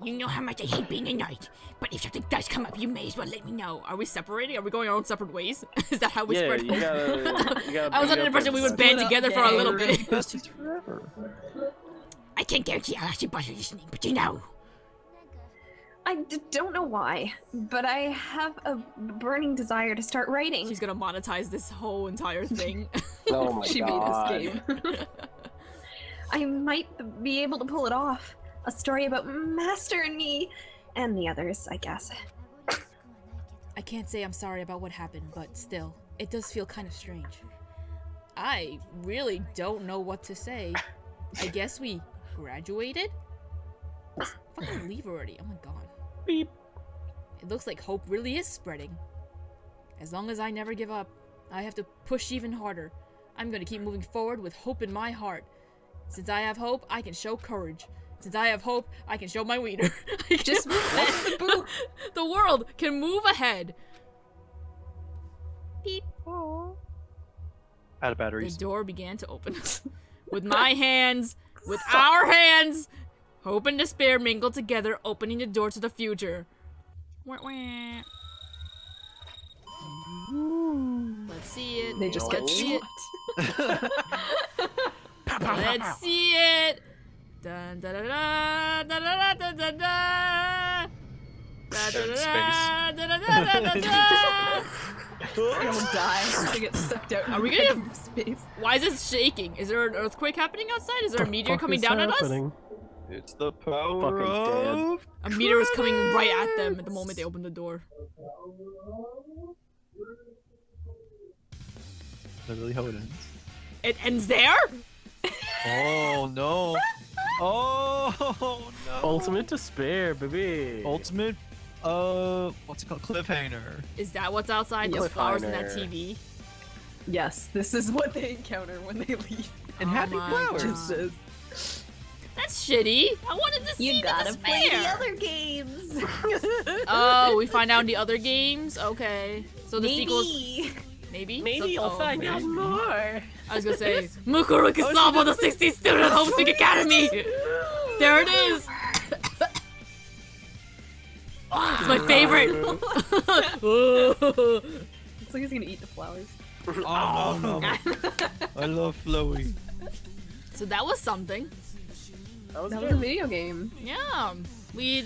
You know how much I hate being annoyed. But if something does come up, you may as well let me know. Are we separating? Are we going our own separate ways? Is that how we Yeah, spread you gotta I was bring under the up impression we would everyone. band together for a little We're gonna be bit. besties forever. I can't guarantee I'll actually bother listening, but you know. I don't know why, but I have a burning desire to start writing. She's gonna monetize this whole entire thing. Oh my She god. made this game. I might be able to pull it off. A story about Master and me, and the others, I guess. I can't say I'm sorry about what happened, but still, it does feel kind of strange. I really don't know what to say. I guess we graduated? Let's fucking leave already. Oh my god. Beep. It looks like hope really is spreading. As long as I never give up, I have to push even harder. I'm gonna keep moving forward with hope in my heart. Since I have hope, I can show courage. Since I have hope, I can show my wiener. Just the boot. The world can move ahead. Beep. Out of The batteries. door began to open. With my hands, with our hands, hope and despair mingled together, opening the door to the future. Wah, wah. Let's see it. They just get Let's see it. shot. Let's see it. Dun, da, da, da, da, da, da, da, da. Da, da, da, da, da, da, da, da. They'll die. They get sucked out. Are we gonna- into space? Why is it shaking? Is there an earthquake happening outside? Is there a meteor coming down at us? It's the power Fucking of A meteor is coming right at them at the moment they open the door. literally how it ends. It ends there? Oh no! Oh no! Ultimate despair, baby. Ultimate, what's it called? Cliffhanger. Is that what's outside? Yes. Those flowers in that Cliffhanger. TV? Yes, this is what they encounter when they leave. And Oh happy my flowers. God. That's shitty. I wanted to see You the gotta play the despair. other games. Oh, we find out in the other games? Okay. So the sequels. Maybe. Maybe? Maybe So- you'll oh, find out more. I was gonna say, Mukuro Kisama, the 60 Student Homesick Academy! There it is! It's my favorite! Looks like he's gonna eat the flowers. Oh no! I love Flowy. So that was something. That was That good. was a video game. Yeah. We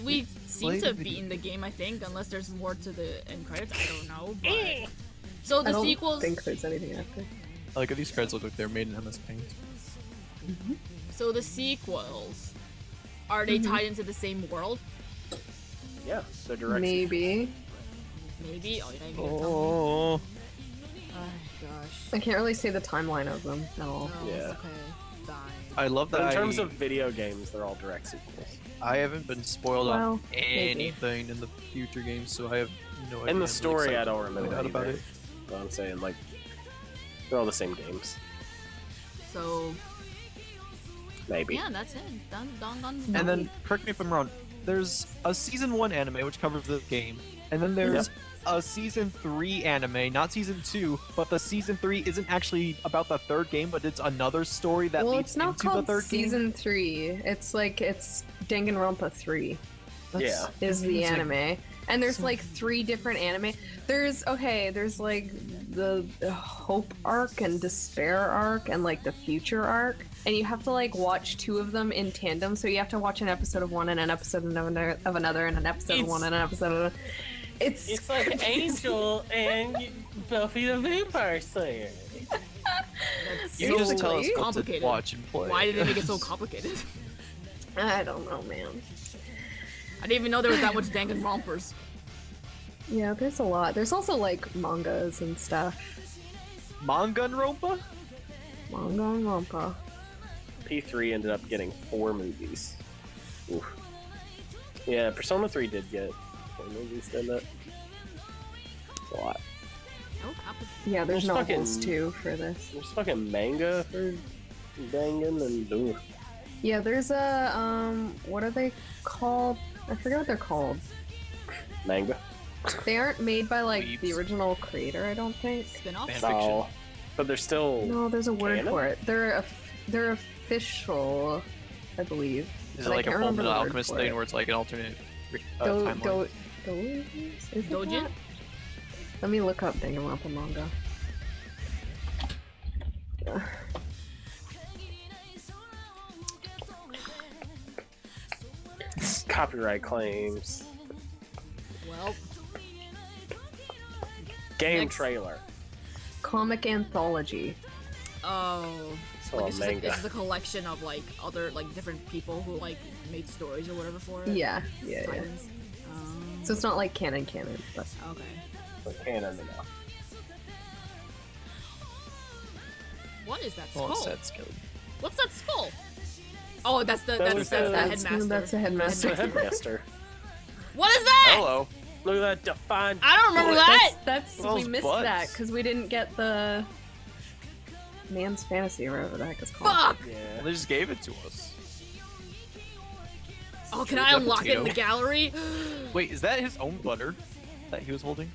seem Play to the have video. beaten the game, I think, unless there's more to the end credits. I don't know. But So I the don't sequels. think there's anything after. Like these cards look like they're made in MS Paint. So the sequels. Are they tied into the same world? Yeah, they're direct. Maybe. Maybe. Oh, you're not even gonna tell me. Oh. Oh gosh. I can't really say the timeline of them at all. No, Yeah. it's okay. Fine. I love that. But in terms of video games, they're all direct sequels. I haven't been spoiled Well, on anything in the future games, so I have no idea. In I'm the story, excited I don't to remember find out about either. it. But I'm saying, like, they're all the same games. So Maybe. yeah, that's it. Done. And then, correct me if I'm wrong, there's a season 1 anime which covers the game, and then there's a season 3 anime, not season 2, but the season 3 isn't actually about the third game, but it's another story that Well, leads it's not into the called third game. season 3. It's like it's Danganronpa 3. Yeah. Is the confusing. anime. And there's like 3 different anime. There's like the Hope arc and Despair arc and like the Future arc. And you have to like watch 2 of them in tandem. So you have to watch an episode of one and an episode of another and an episode of one and an episode of another. It's like Angel and Buffy the Vampire Slayer. You just tell us what to complicated. watch and play. Why did they make it so complicated? I don't know, man. I didn't even know there was that much Danganronpers. Yeah, there's a lot. There's also like mangas and stuff. Danganronpa? Manga and Rampa. P3 ended up getting 4 movies. Oof. Yeah, Persona 3 did get 4 movies, didn't it? That's a lot. Oh, complicated. Yeah, there's There's novels fucking- too for this. There's fucking manga for Dangan and ooh. Yeah, there's a what are they called? I forget what they're called. Manga. They aren't made by like the Weebs. original creator, I don't think. Spin-off? Man. Oh, but they're still. No, there's a word Canon? for it. They're official, I believe. Is But it I like a can't Full remember Metal the word Alchemist for thing it. where it's like an alternate timeline? Is it Dojin? that? Let me look up Danganronpa manga. Copyright claims. Well, Game Next. trailer. Comic anthology. oh. So Like a it's just, manga. it's just a collection of like other like different people who like made stories or whatever for it. Yeah. Titans. So it's not like canon, but Okay. So canon enough. What is that Well, skull? it's Skeleton. What's that skull? Oh, that's the That was that's the the- headmaster. That's the headmaster. The headmaster. What is that? Hello. Look at that defined. I don't remember that. That's Those we missed butts. that because we didn't get the Man's Fantasy or whatever the heck it's called. Fuck. Yeah. Well, they just gave it to us. Oh, can I unlock it in the gallery? Wait, is that his own butter that he was holding?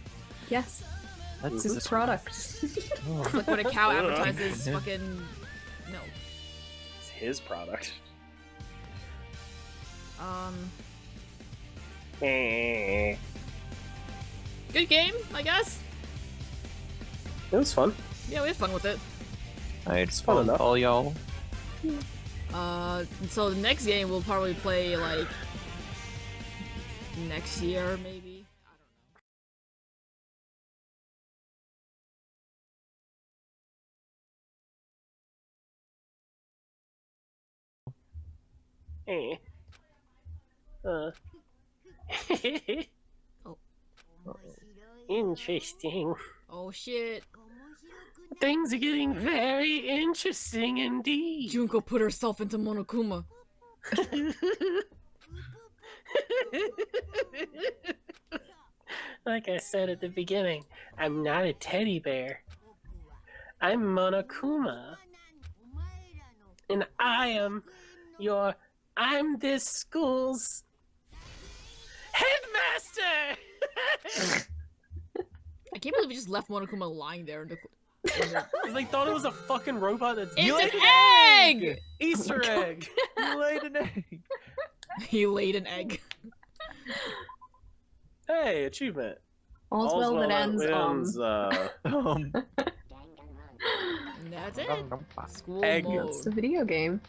Yes, That's it's his this product. It's like when a cow Ugh. advertises fucking. No. It's his product. Good game, I guess. It was fun. Yeah, we had fun with it. Alright, it's fun fun enough. all y'all. So the next game we'll probably play like next year, maybe. Eh. Oh. Interesting. Oh shit! Things are getting very interesting indeed. Junko put herself into Monokuma. Like I said at the beginning, I'm not a teddy bear. I'm Monokuma. And I'm this school's headmaster! I can't believe we just left Monokuma lying there. They thought it was a fucking robot that's It's an egg! Easter egg. You laid an egg. He laid an egg. Hey, achievement. All's well that ends. Um, And that's it. School Egg. mode. It's a video game.